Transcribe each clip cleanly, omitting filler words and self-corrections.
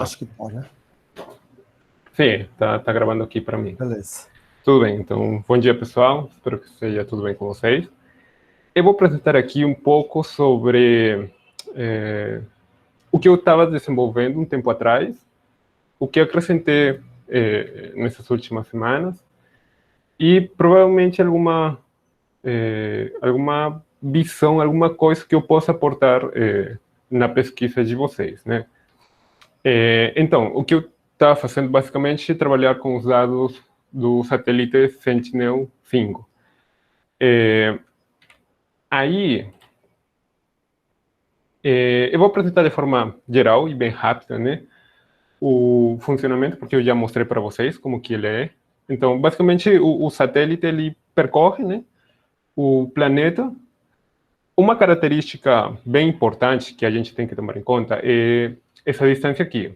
Acho que pode, né? Sim, tá gravando aqui para mim. Beleza. Tudo bem, então, bom dia, pessoal. Espero que seja tudo bem com vocês. Eu vou apresentar aqui um pouco sobre o que eu estava desenvolvendo um tempo atrás, o que acrescentei nessas últimas semanas e provavelmente alguma visão, alguma coisa que eu possa aportar na pesquisa de vocês, né? Então, o que eu estava fazendo basicamente é trabalhar com os dados do satélite Sentinel-5. Aí, eu vou apresentar de forma geral e bem rápida, né, o funcionamento, porque eu já mostrei para vocês como que ele é. Então, basicamente, o satélite, ele percorre, né, o planeta. Uma característica bem importante que a gente tem que tomar em conta é essa distância aqui,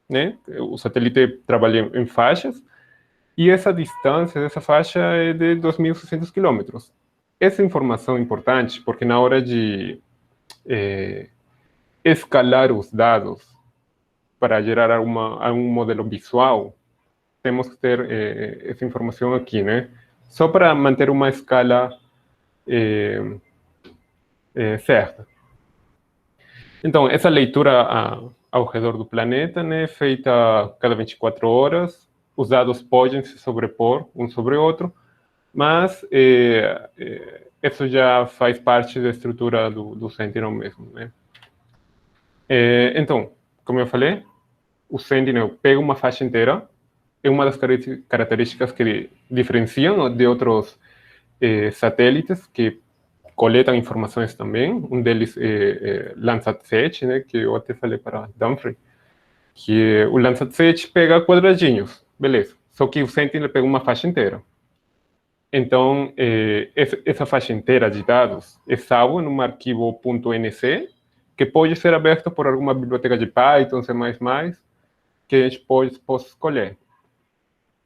né? O satélite trabalha em faixas, e essa distância dessa faixa é de 2.600 quilômetros. Essa informação é importante porque na hora de escalar os dados para gerar algum modelo visual, temos que ter essa informação aqui, né? Só para manter uma escala certa. Então, essa leitura ao redor do planeta, né, é feita cada 24 horas. Os dados podem se sobrepor um sobre o outro, mas isso já faz parte da estrutura do Sentinel mesmo, né? Então, como eu falei, o Sentinel pega uma faixa inteira, é uma das características que diferenciam de outros satélites que coletam informações também. Um deles é Landsat 7, né, que eu até falei para Dumfries, que o Landsat 7 pega quadradinhos, beleza. Só que o Sentinel pega uma faixa inteira. Então, essa faixa inteira de dados é salvo em um arquivo .nc, que pode ser aberto por alguma biblioteca de Python, C++, que a gente possa escolher.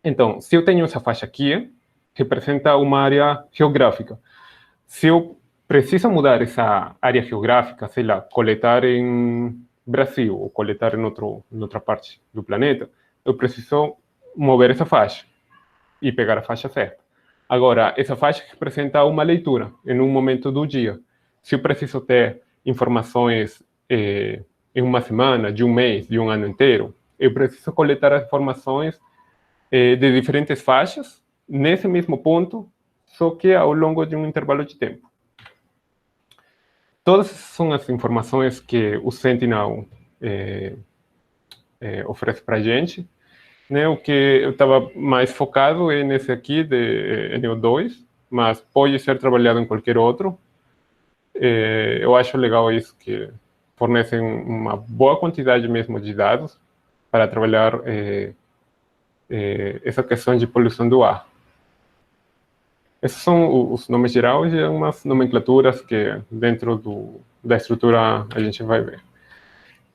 Então, se eu tenho essa faixa aqui, representa uma área geográfica. Se eu preciso mudar essa área geográfica, sei lá, coletar em Brasil ou coletar em outra parte do planeta, eu preciso mover essa faixa e pegar a faixa certa. Agora, essa faixa representa uma leitura em um momento do dia. Se eu preciso ter informações em uma semana, de um mês, de um ano inteiro, eu preciso coletar as informações de diferentes faixas nesse mesmo ponto, só que ao longo de um intervalo de tempo. Todas são as informações que o Sentinel oferece para a gente, né? O que eu estava mais focado é nesse aqui de NO2, mas pode ser trabalhado em qualquer outro. Eu acho legal isso, que fornecem uma boa quantidade mesmo de dados para trabalhar essa questão de poluição do ar. Esses são os nomes gerais e algumas nomenclaturas que dentro da estrutura a gente vai ver.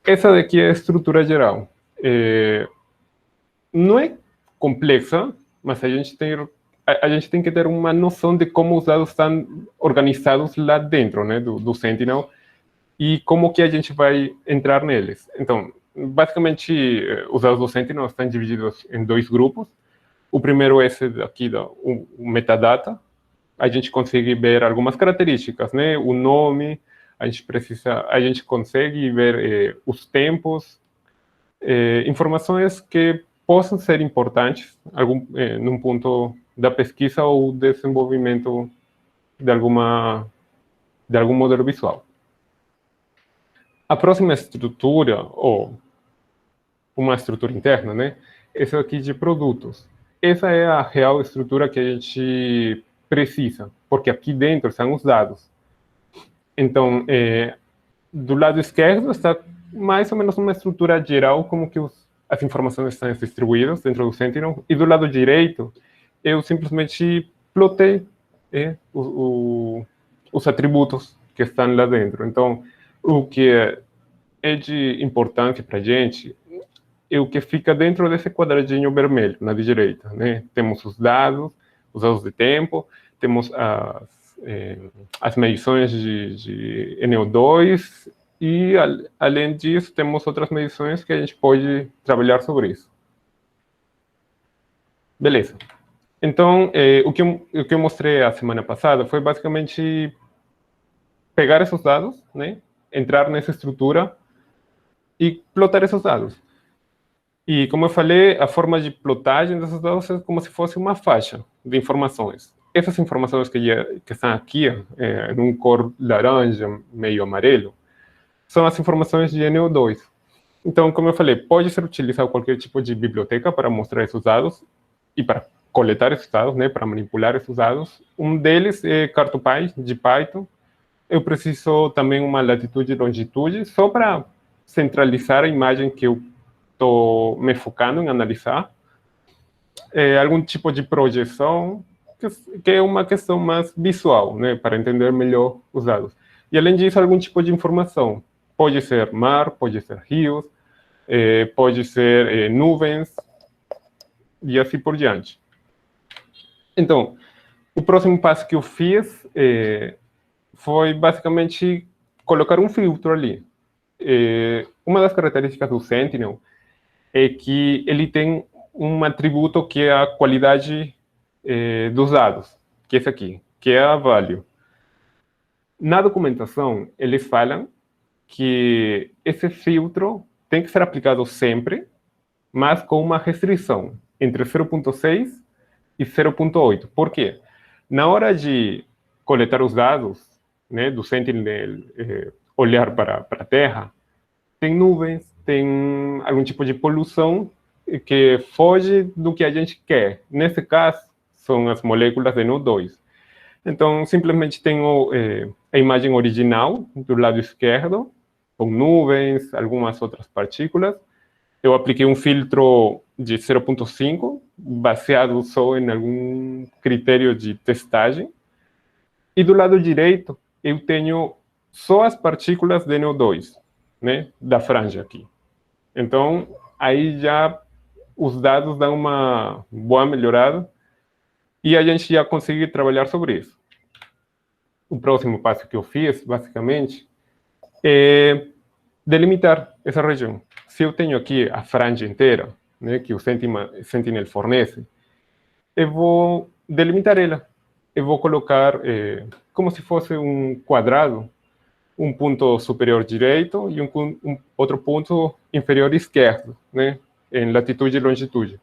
Essa daqui é a estrutura geral. Não é complexa, mas a gente tem que ter uma noção de como os dados estão organizados lá dentro, né, do Sentinel, e como que a gente vai entrar neles. Então, basicamente, os dados do Sentinel estão divididos em dois grupos. O primeiro é esse aqui, o metadata. A gente consegue ver algumas características, né? O nome, a gente consegue ver os tempos, informações que possam ser importantes num ponto da pesquisa ou desenvolvimento de algum modelo visual. A próxima estrutura, ou uma estrutura interna, né? Essa aqui de produtos. Essa é a real estrutura que a gente precisa, porque aqui dentro estão os dados. Então, do lado esquerdo está mais ou menos uma estrutura geral, como que as informações estão distribuídas dentro do Sentinel, e do lado direito, eu simplesmente plotei os atributos que estão lá dentro. Então, o que é de importância para a gente é o que fica dentro desse quadradinho vermelho, na direita, né? Temos os dados de tempo, temos as medições de NO2, E, além disso, temos outras medições que a gente pode trabalhar sobre isso. Beleza. Então, o que eu mostrei a semana passada foi basicamente pegar esses dados, né, entrar nessa estrutura e plotar esses dados. E, como eu falei, a forma de plotagem desses dados é como se fosse uma faixa de informações. Essas informações que estão aqui, num cor laranja, meio amarelo, são as informações de NO2. Então, como eu falei, pode ser utilizado qualquer tipo de biblioteca para mostrar esses dados e para coletar esses dados, né, para manipular esses dados. Um deles é CartoPy, de Python. Eu preciso também uma latitude e longitude, só para centralizar a imagem que eu estou me focando em analisar. Algum tipo de projeção, que é uma questão mais visual, né, para entender melhor os dados. E, além disso, algum tipo de informação. Pode ser mar, pode ser rios, pode ser nuvens, e assim por diante. Então, o próximo passo que eu fiz foi basicamente colocar um filtro ali. Uma das características do Sentinel é que ele tem um atributo que é a qualidade dos dados, que é esse aqui, que é a value. Na documentação, eles falam que esse filtro tem que ser aplicado sempre, mas com uma restrição entre 0,6 e 0,8. Por quê? Na hora de coletar os dados, né, do Sentinel, olhar para a Terra, tem nuvens, tem algum tipo de poluição que foge do que a gente quer. Nesse caso, são as moléculas de NO2. Então, simplesmente tenho a imagem original do lado esquerdo, com nuvens, algumas outras partículas. Eu apliquei um filtro de 0,5, baseado só em algum critério de testagem. E do lado direito, eu tenho só as partículas de NO2, né, da franja aqui. Então, aí já os dados dão uma boa melhorada e a gente já consegue trabalhar sobre isso. O próximo passo que eu fiz, basicamente, é delimitar essa região. Se eu tenho aqui a franja inteira, né, que o Sentinel fornece, eu vou delimitar ela. Eu vou colocar como se fosse um quadrado, um ponto superior direito e outro ponto inferior esquerdo, né, em latitude e longitude.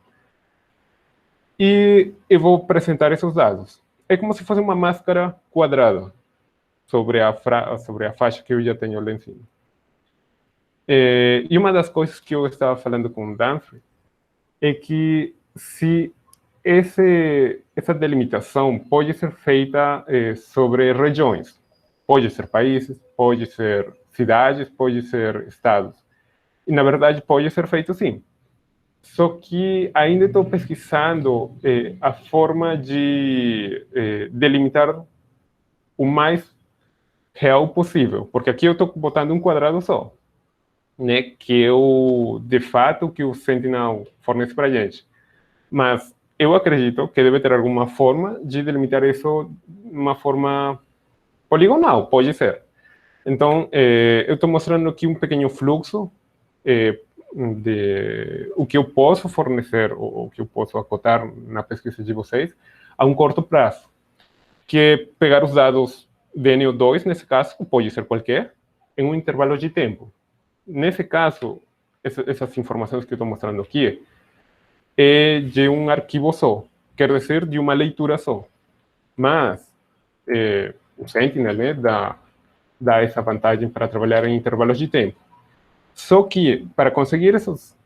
E eu vou apresentar esses dados. É como se fosse uma máscara quadrada sobre a faixa que eu já tenho lá em cima. E uma das coisas que eu estava falando com o Danfrey é que se essa delimitação pode ser feita sobre regiões, pode ser países, pode ser cidades, pode ser estados. E, na verdade, pode ser feito sim. Só que ainda estou pesquisando a forma de delimitar o mais real possível, porque aqui eu estou botando um quadrado só, né, que é de fato que o Sentinel fornece para a gente. Mas eu acredito que deve ter alguma forma de delimitar isso de uma forma poligonal, pode ser. Então, eu estou mostrando aqui um pequeno fluxo de o que eu posso fornecer, ou o que eu posso acotar na pesquisa de vocês, a um curto prazo, que é pegar os dados de NO2, nesse caso, pode ser qualquer, em um intervalo de tempo. Nesse caso, essas informações que eu estou mostrando aqui é de um arquivo só, quer dizer, de uma leitura só. Mas o Sentinel, né, dá essa vantagem para trabalhar em intervalos de tempo. Só que, para conseguir esses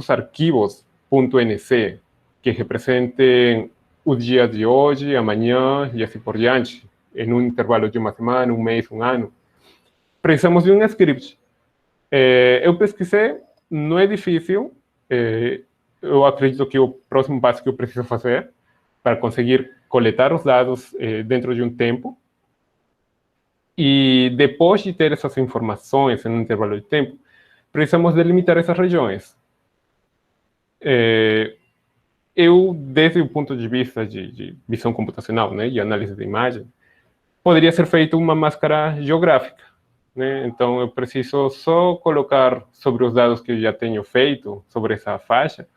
arquivos .nc, que representem o dia de hoje, amanhã e assim por diante, em um intervalo de uma semana, um mês, um ano, precisamos de um script. Eu pesquisei, não é difícil. Eu acredito que o próximo passo que eu preciso fazer para conseguir coletar os dados dentro de um tempo, e depois de ter essas informações em um intervalo de tempo, precisamos delimitar essas regiões. Eu, desde o ponto de vista de visão computacional, né, e análise de imagem, poderia ser feita uma máscara geográfica. né? Então, eu preciso só colocar sobre os dados que eu já tenho feito, sobre essa faixa,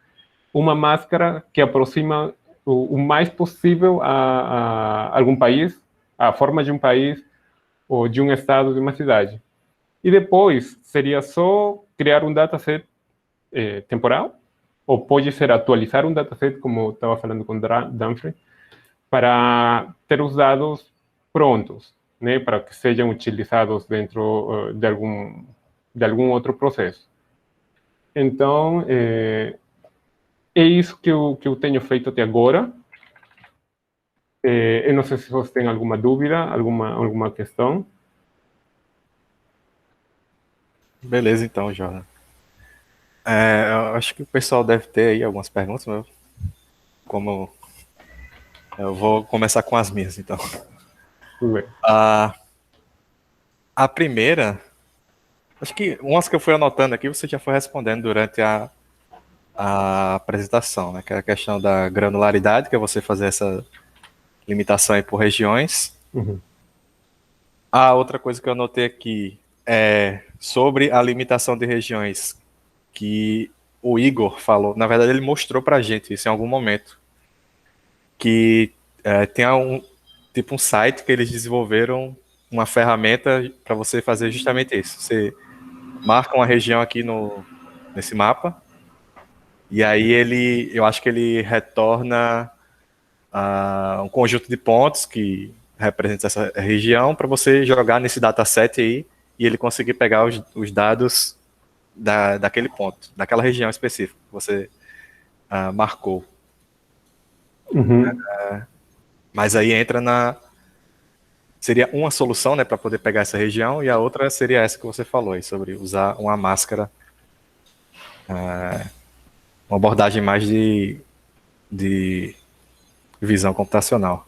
uma máscara que aproxima o mais possível a algum país, a forma de um país, ou de um estado, de uma cidade. E depois, seria só criar um dataset temporal, ou pode ser atualizar um dataset, como eu estava falando com Danfrey, para ter os dados prontos, né, para que sejam utilizados dentro de algum outro processo. Então, é isso que eu tenho feito até agora. Eu não sei se você tem alguma dúvida, alguma questão. Beleza, então, Jordan. Eu acho que o pessoal deve ter aí algumas perguntas, mas como eu vou começar com as minhas, então. Tudo bem. A primeira, acho que umas que eu fui anotando aqui, você já foi respondendo durante a apresentação, né? Que é a questão da granularidade, que é você fazer essa limitação aí por regiões. Uhum. A outra coisa que eu anotei aqui é sobre a limitação de regiões, que o Igor falou, na verdade ele mostrou pra gente isso em algum momento, que tem tipo um site que eles desenvolveram uma ferramenta para você fazer justamente isso. Você marca uma região aqui nesse mapa, e aí eu acho que ele retorna um conjunto de pontos que representa essa região para você jogar nesse dataset aí e ele conseguir pegar os dados daquele ponto, daquela região específica que você marcou. Uhum. Mas aí entra seria uma solução, né, para poder pegar essa região, e a outra seria essa que você falou aí, sobre usar uma máscara, uma abordagem mais de visão computacional.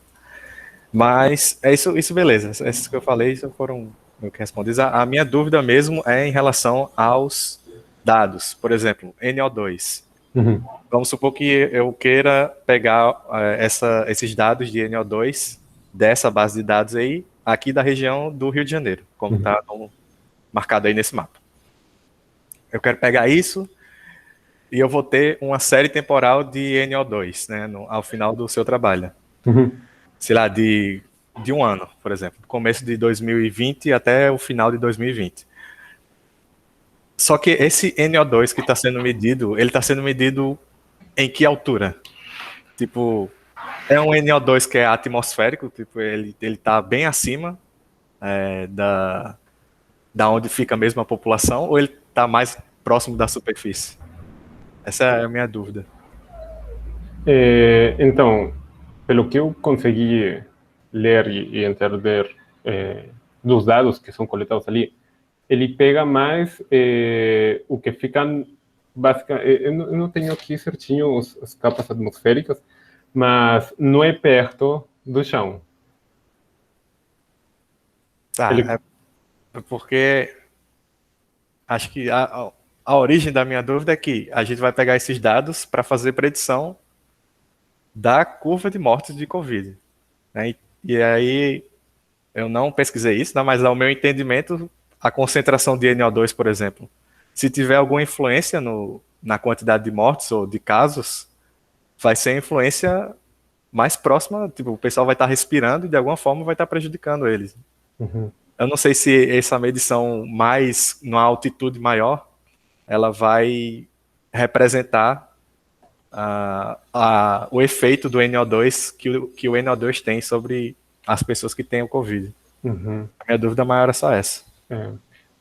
Mas é isso beleza. Essas que eu falei isso foram meio que respondidas. A minha dúvida mesmo é em relação aos dados. Por exemplo, NO2. Uhum. Vamos supor que eu queira pegar esses dados de NO2 dessa base de dados aí, aqui da região do Rio de Janeiro, como Uhum. está marcado aí nesse mapa. Eu quero pegar isso e eu vou ter uma série temporal de NO2, né, ao final do seu trabalho. Uhum. Sei lá, de um ano, por exemplo, do começo de 2020 até o final de 2020. Só que esse NO2 que está sendo medido, ele está sendo medido em que altura? Tipo, é um NO2 que é atmosférico, tipo, ele está bem acima da onde fica mesmo a população, ou ele está mais próximo da superfície? Essa é a minha dúvida. Então, pelo que eu consegui ler e entender dos dados que são coletados ali, ele pega mais o que ficam basicamente. Eu não tenho aqui certinho as capas atmosféricas, mas não é perto do chão. Ele, Tá, é porque acho que a origem da minha dúvida é que a gente vai pegar esses dados para fazer predição da curva de mortes de Covid, né? E aí eu não pesquisei isso, né, mas ao meu entendimento, a concentração de NO2, por exemplo, se tiver alguma influência na quantidade de mortes ou de casos, vai ser a influência mais próxima, tipo, o pessoal vai estar respirando e de alguma forma vai estar prejudicando eles. uhum, Eu não sei se essa medição mais numa altitude maior, ela vai representar o efeito do NO2 que o NO2 tem sobre as pessoas que têm o Covid. uhum, A minha dúvida maior é só essa. é.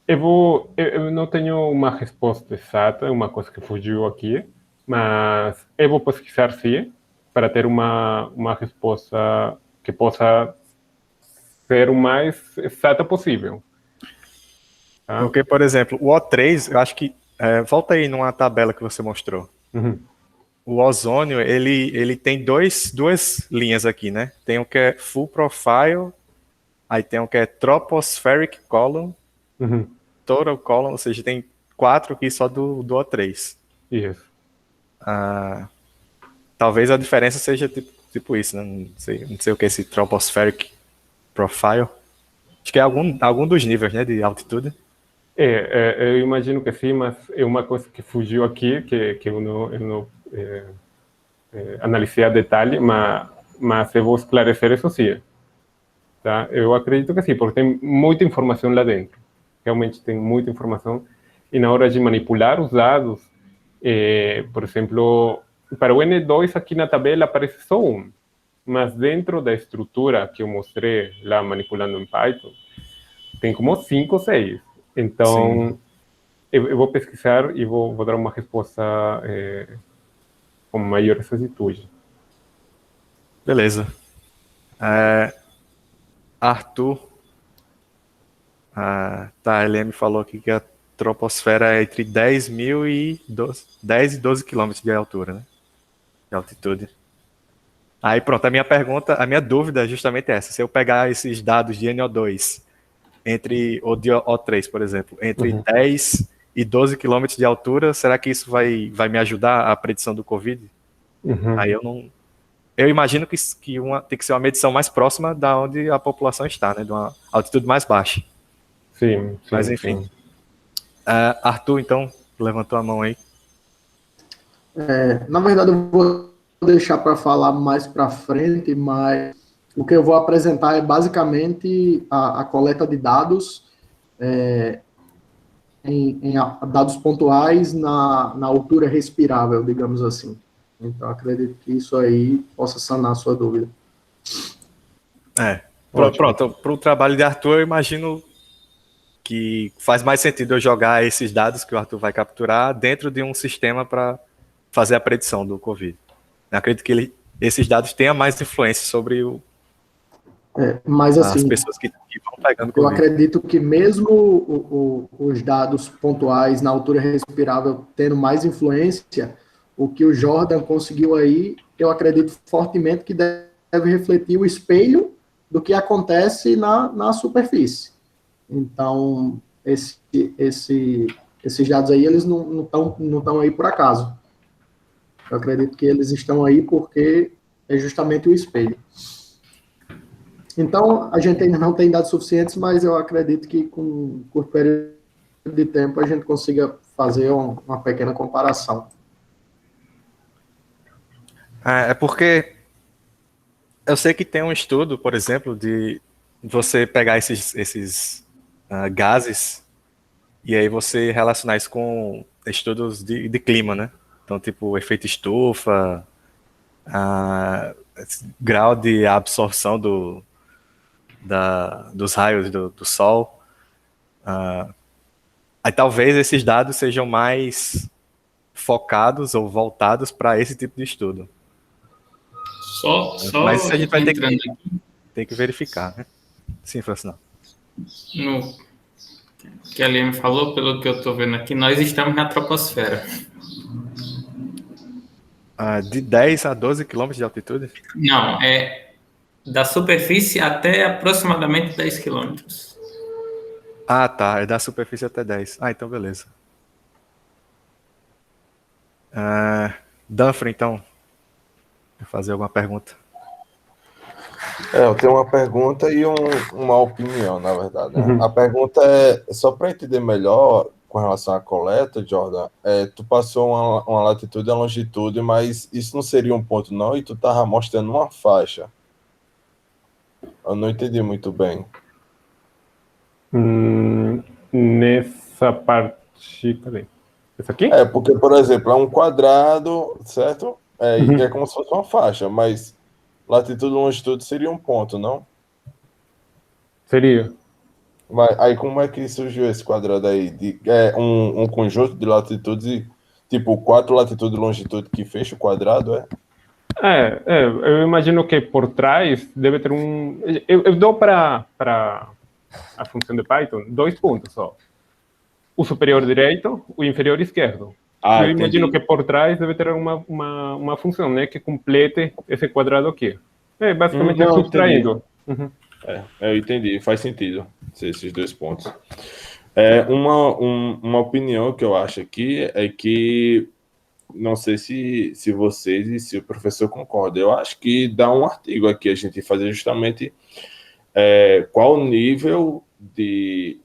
Eu não tenho uma resposta exata, é uma coisa que fugiu aqui, mas eu vou pesquisar sim, para ter uma resposta que possa ser o mais exata possível. Tá? Porque, por exemplo, o O3, eu acho que. Volta aí numa tabela que você mostrou. Uhum, O ozônio, ele tem duas linhas aqui, né? Tem o que é full profile, aí tem o que é tropospheric column, uhum, total column, ou seja, tem quatro aqui só do O3. isso. Talvez a diferença seja tipo isso, né? Não sei o que é esse tropospheric profile. Acho que é algum dos níveis, né, de altitude. Eu imagino que sim, mas é uma coisa que fugiu aqui, que eu não analisei a detalhe, mas eu vou esclarecer isso sim. Tá? Eu acredito que sim, porque tem muita informação lá dentro. Realmente tem muita informação. E na hora de manipular os dados, por exemplo, para o N2 aqui na tabela aparece só um, mas dentro da estrutura que eu mostrei lá manipulando em Python, tem como 5 ou 6. Sim, Então, eu vou pesquisar e vou dar uma resposta com maior exatitude. beleza. Arthur, tá, ele me falou aqui que a troposfera é entre 10 e 12 quilômetros de altura, né? De altitude. Aí pronto, a minha dúvida é justamente essa. Se eu pegar esses dados de NO2 ou de O3, por exemplo, entre Uhum. 10 e 12 quilômetros de altura, será que isso vai me ajudar a predição do Covid? Uhum. Aí eu não. Eu imagino que tem que ser uma medição mais próxima da onde a população está, né? De uma altitude mais baixa. Sim, Mas sim, enfim. sim. Arthur, então, levantou a mão aí. Na verdade, eu vou deixar para falar mais para frente, mas o que eu vou apresentar é basicamente a coleta de dados em dados pontuais na altura respirável, digamos assim. Então, acredito que isso aí possa sanar a sua dúvida. Ótimo. Pronto, para o trabalho de Arthur, eu imagino que faz mais sentido eu jogar esses dados que o Arthur vai capturar dentro de um sistema para fazer a predição do Covid. Eu acredito que esses dados tenham mais influência sobre Mas, as assim, pessoas que vão pegando eu Covid. acredito que mesmo os dados pontuais na altura respirável tendo mais influência, o que o Jordan conseguiu aí, eu acredito fortemente que deve refletir o espelho do que acontece na superfície. Então, esses dados aí, eles não estão aí por acaso. Eu acredito que eles estão aí porque é justamente o espelho. Então, a gente ainda não tem dados suficientes, mas eu acredito que com um curto período de tempo a gente consiga fazer uma pequena comparação. É porque eu sei que tem um estudo, por exemplo, de você pegar esses gases e aí você relacionar isso com estudos de clima, né? Então, tipo, efeito estufa, grau de absorção dos raios do sol. Aí talvez esses dados sejam mais focados ou voltados para esse tipo de estudo. Mas Só isso a gente vai entrando ter que verificar, né? Sim, Francisco. no que a Liane falou, pelo que eu estou vendo aqui, nós estamos na troposfera. De 10 a 12 quilômetros de altitude? Não, é da superfície até aproximadamente 10 quilômetros. Ah, tá. É da superfície até 10. Ah, então beleza. Danfra, então, quer fazer alguma pergunta? Eu tenho uma pergunta e uma opinião, na verdade. Né? Uhum. A pergunta é, só para entender melhor com relação à coleta, Jordan, tu passou uma latitude e uma longitude, mas isso não seria um ponto, não? E tu estava mostrando uma faixa. Eu não entendi muito bem. Nessa parte. Cadê? Essa aqui? Porque, por exemplo, é um quadrado, certo? E é como se fosse uma faixa, mas latitude e longitude seria um ponto, não? Seria. Mas aí como é que surgiu esse quadrado aí? É um conjunto de latitudes e tipo 4 latitude e longitude que fecha o quadrado, é? Eu imagino que por trás deve ter um. Eu dou para a função de Python 2 pontos só. O superior direito, o inferior esquerdo. Ah, Eu imagino que entendi. por trás deve ter uma função, né, que complete esse quadrado aqui. Basicamente Não, entendi. subtraindo. Uhum. Eu entendi, faz sentido esses 2 pontos. Uma opinião que eu acho aqui é que não sei se vocês e se o professor concordam. Eu acho que dá um artigo aqui a gente fazer justamente qual o nível de,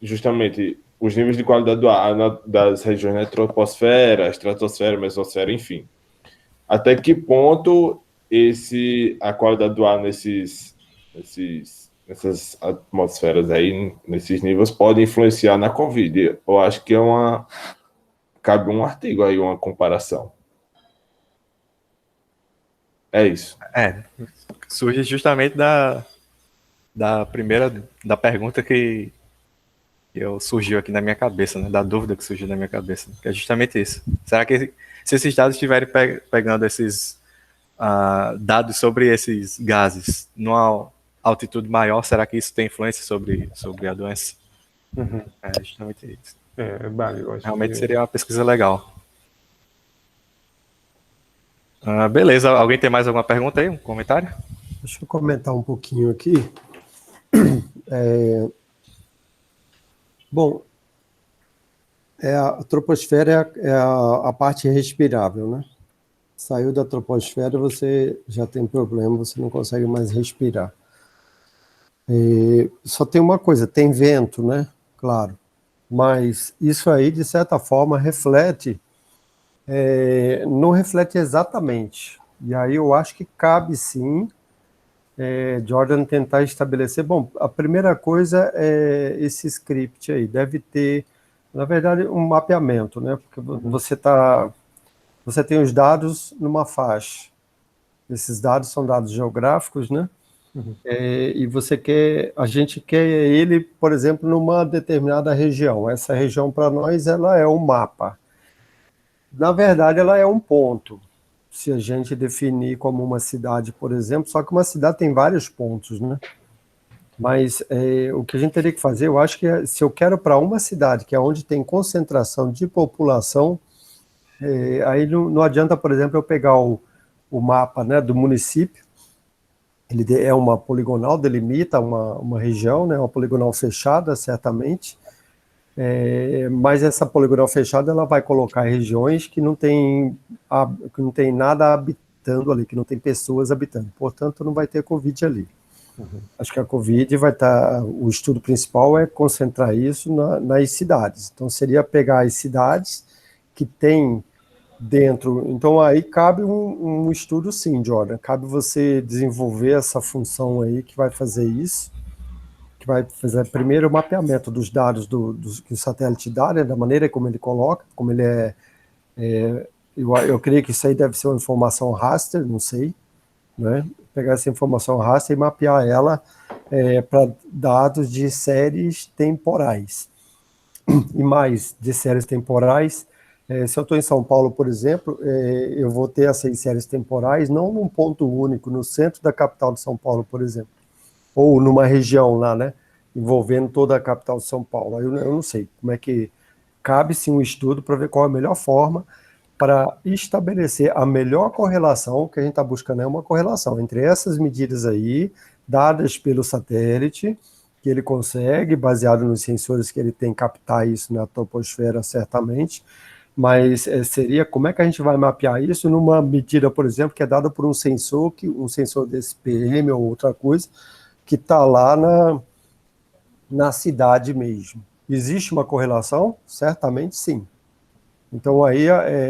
justamente, os níveis de qualidade do ar das regiões da troposfera, estratosfera, mesosfera, enfim. Até que ponto a qualidade do ar nessas atmosferas aí, nesses níveis, pode influenciar na Covid? Eu acho que cabe um artigo aí, uma comparação. É isso. Surge justamente da pergunta que surgiu aqui na minha cabeça, né? Da dúvida que surgiu na minha cabeça, que é justamente isso. Será que se esses dados estiverem pegando esses dados sobre esses gases numa altitude maior, será que isso tem influência sobre a doença? É justamente isso. Vale, eu acho Realmente que... seria uma pesquisa legal. Beleza, alguém tem mais alguma pergunta aí? Um comentário? Deixa eu comentar um pouquinho aqui. Bom, a troposfera é a parte respirável, né? Saiu da troposfera, você já tem problema, você não consegue mais respirar. Só tem uma coisa, tem vento, né? Claro. Mas isso aí, de certa forma, reflete, não reflete exatamente. E aí eu acho que cabe sim, Jordan tentar estabelecer. Bom, a primeira coisa é esse script aí, deve ter, na verdade, um mapeamento, né? Porque você tem os dados numa faixa. Esses dados são dados geográficos, né? E a gente quer ele, por exemplo, numa determinada região. Essa região, para nós, ela é um mapa. Na verdade, ela é um ponto. Se a gente definir como uma cidade, por exemplo, só que uma cidade tem vários pontos, né? Mas o que a gente teria que fazer, eu acho que se eu quero para uma cidade, que é onde tem concentração de população, aí não adianta, por exemplo, eu pegar o mapa, né, do município. Ele é uma poligonal, delimita uma região, né, uma poligonal fechada, certamente, mas essa poligonal fechada ela vai colocar regiões que não tem nada habitando ali, que não tem pessoas habitando, portanto não vai ter Covid ali. Acho que a Covid o estudo principal é concentrar isso nas cidades, então seria pegar as cidades que têm dentro, então aí cabe um estudo sim, Jordan, cabe você desenvolver essa função aí que vai fazer isso, que vai fazer primeiro o mapeamento dos dados que o satélite dá, né, da maneira como ele coloca, como ele eu creio que isso aí deve ser uma informação raster, não sei, né, pegar essa informação raster e mapear ela para dados de séries temporais, e mais de séries temporais. Se eu estou em São Paulo, por exemplo, eu vou ter essas séries temporais não num ponto único, no centro da capital de São Paulo, por exemplo, ou numa região lá, né, envolvendo toda a capital de São Paulo. Eu não sei como é que cabe-se um estudo para ver qual é a melhor forma para estabelecer a melhor correlação. O que a gente está buscando é uma correlação entre essas medidas aí, dadas pelo satélite, que ele consegue, baseado nos sensores que ele tem, captar isso na troposfera, certamente, mas seria como é que a gente vai mapear isso numa medida, por exemplo, que é dada por um sensor desse PM ou outra coisa, que está lá na cidade mesmo. Existe uma correlação? Certamente sim. Então aí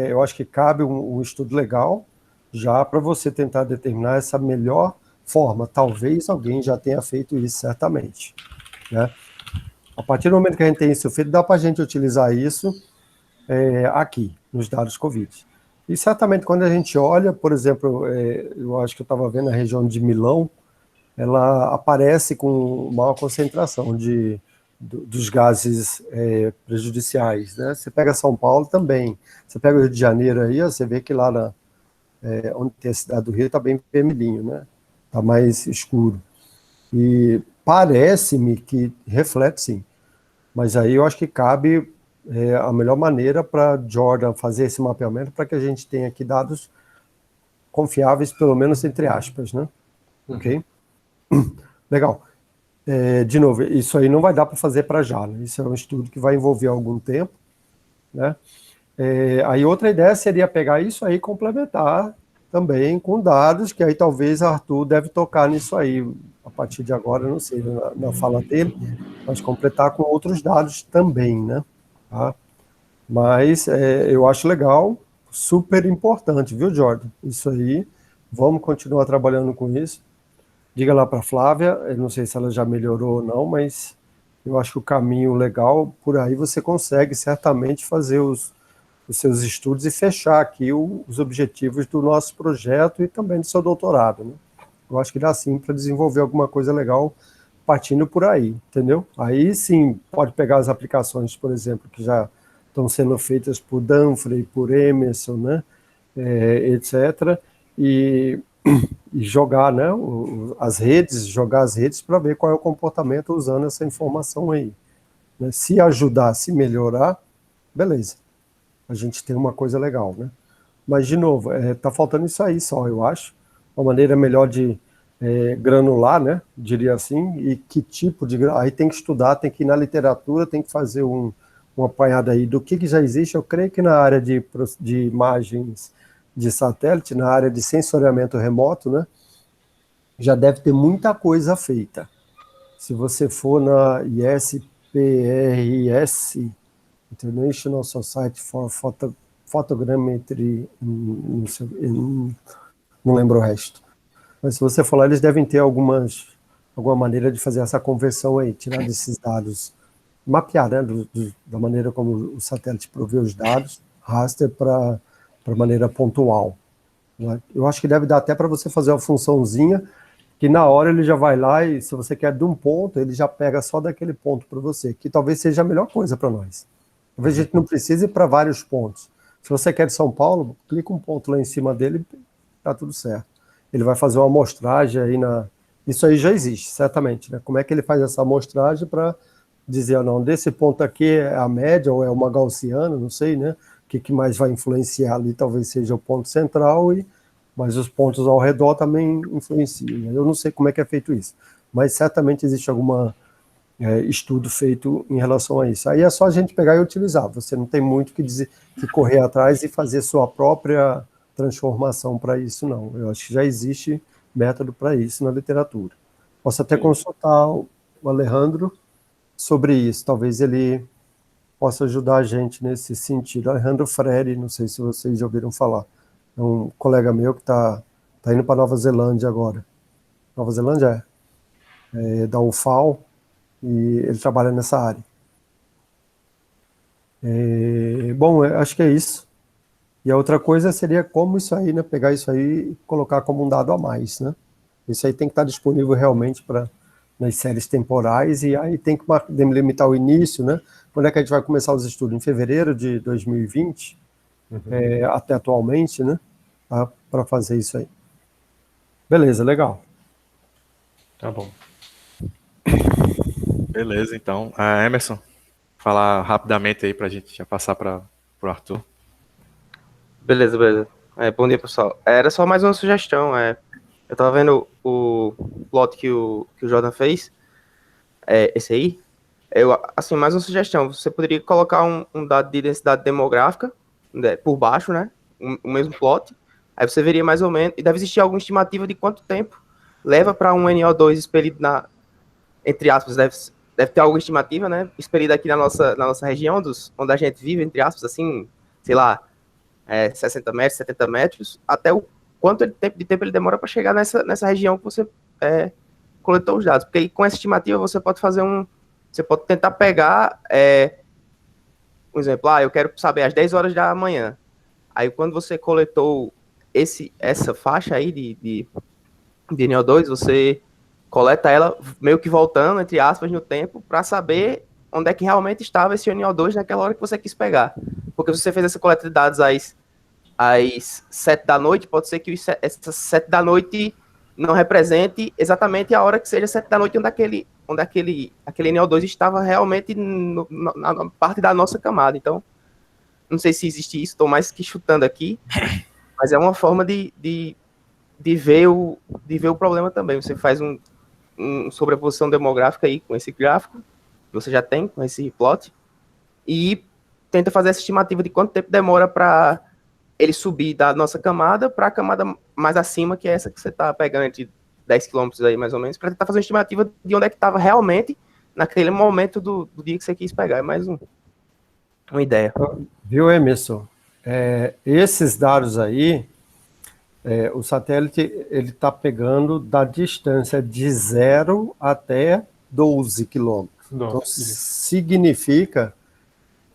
eu acho que cabe um estudo legal já para você tentar determinar essa melhor forma. Talvez alguém já tenha feito isso, certamente, né? A partir do momento que a gente tem isso feito, dá para a gente utilizar isso aqui, nos dados Covid. E certamente quando a gente olha, por exemplo, eu acho que eu estava vendo a região de Milão, ela aparece com maior concentração dos gases prejudiciais, né? Você pega São Paulo também, você pega o Rio de Janeiro aí, você vê que lá onde tem a cidade do Rio está bem vermelhinho, né? Está mais escuro. E parece-me que reflete sim, mas aí eu acho que cabe a melhor maneira para Jordan fazer esse mapeamento para que a gente tenha aqui dados confiáveis, pelo menos entre aspas, né? Ok? Legal. De novo, isso aí não vai dar para fazer para já, né? Isso é um estudo que vai envolver algum tempo, né? Aí outra ideia seria pegar isso aí e complementar também com dados, que aí talvez Arthur deve tocar nisso aí, a partir de agora, não sei, na fala dele, mas completar com outros dados também, né? Tá? Mas eu acho legal, super importante, viu, Jordan? Isso aí, vamos continuar trabalhando com isso. Diga lá para a Flávia, eu não sei se ela já melhorou ou não, mas eu acho que o caminho legal, por aí você consegue certamente fazer os seus estudos e fechar aqui os objetivos do nosso projeto e também do seu doutorado, né? Eu acho que dá sim para desenvolver alguma coisa legal partindo por aí, entendeu? Aí sim, pode pegar as aplicações, por exemplo, que já estão sendo feitas por Danfrey, por Emerson, né? Etc. E jogar, né, jogar as redes para ver qual é o comportamento usando essa informação aí, né? Se ajudar, se melhorar, beleza, a gente tem uma coisa legal, né? Mas, de novo, tá faltando isso aí só, eu acho, uma maneira melhor de granular, né, diria assim, e que tipo de... Aí tem que estudar, tem que ir na literatura, tem que fazer um apanhado aí do que já existe. Eu creio que na área de imagens de satélite, na área de sensoriamento remoto, né, já deve ter muita coisa feita. Se você for na ISPRS, International Society for Photogrammetry, não lembro o resto. Mas se você for lá, eles devem ter alguma maneira de fazer essa conversão aí, tirar desses dados, mapear, né, da maneira como o satélite provê os dados, raster para maneira pontual, né? Eu acho que deve dar até para você fazer uma funçãozinha que na hora ele já vai lá e se você quer de um ponto, ele já pega só daquele ponto para você, que talvez seja a melhor coisa para nós. Talvez a gente não precise ir para vários pontos. Se você quer de São Paulo, clica um ponto lá em cima dele e tá tudo certo. Ele vai fazer uma amostragem aí Isso aí já existe, certamente, né? Como é que ele faz essa amostragem para dizer, não, desse ponto aqui é a média ou é uma gaussiana, não sei, né? O que mais vai influenciar ali talvez seja o ponto central, mas os pontos ao redor também influenciam, né? Eu não sei como é que é feito isso, mas certamente existe algum estudo feito em relação a isso. Aí é só a gente pegar e utilizar, você não tem muito que correr atrás e fazer sua própria transformação para isso, não. Eu acho que já existe método para isso na literatura. Posso até consultar o Alejandro sobre isso, talvez ele possa ajudar a gente nesse sentido. Alejandro Freire, não sei se vocês já ouviram falar, é um colega meu que está indo para Nova Zelândia agora. Nova Zelândia é da UFAL, e ele trabalha nessa área. Bom, acho que é isso. E a outra coisa seria como isso aí, né, pegar isso aí e colocar como um dado a mais, né? Isso aí tem que estar disponível realmente nas séries temporais, e aí tem que delimitar o início, né? Quando é que a gente vai começar os estudos? Em fevereiro de 2020, até atualmente, né? Tá? Para fazer isso aí. Beleza, legal. Tá bom. Beleza, então. Emerson, falar rapidamente aí para a gente já passar para o Arthur. Beleza. Bom dia, pessoal. Era só mais uma sugestão. Eu estava vendo o plot que o Jordan fez, esse aí. Assim, mais uma sugestão. Você poderia colocar um dado de densidade demográfica, né, por baixo, né? O mesmo plot. Aí você veria mais ou menos. E deve existir alguma estimativa de quanto tempo leva para um NO2 expelido entre aspas, deve ter alguma estimativa, né? Expelido aqui na nossa região, onde a gente vive, entre aspas, assim, sei lá, 60 metros, 70 metros, até o quanto de tempo ele demora para chegar nessa região que você coletou os dados. Porque aí, com essa estimativa você pode fazer você pode tentar pegar, por exemplo, eu quero saber às 10 horas da manhã. Aí quando você coletou essa faixa aí de NO2, você coleta ela meio que voltando, entre aspas, no tempo, para saber onde é que realmente estava esse NO2 naquela hora que você quis pegar. Porque se você fez essa coleta de dados às 7 da noite, pode ser que essas 7 da noite não represente exatamente a hora que seja 7 da noite onde aquele NO2 estava realmente na parte da nossa camada. Então, não sei se existe isso, estou mais que chutando aqui, mas é uma forma de ver o problema também. Você faz uma sobreposição demográfica aí com esse gráfico que você já tem, com esse plot, e tenta fazer essa estimativa de quanto tempo demora para ele subir da nossa camada para a camada mais acima, que é essa que você está pegando entre 10 quilômetros aí, mais ou menos, para tentar fazer uma estimativa de onde é que estava realmente naquele momento do dia que você quis pegar. É mais uma ideia. Viu, Emerson? Esses dados aí, o satélite ele está pegando da distância de 0 até 12 quilômetros. Então, significa,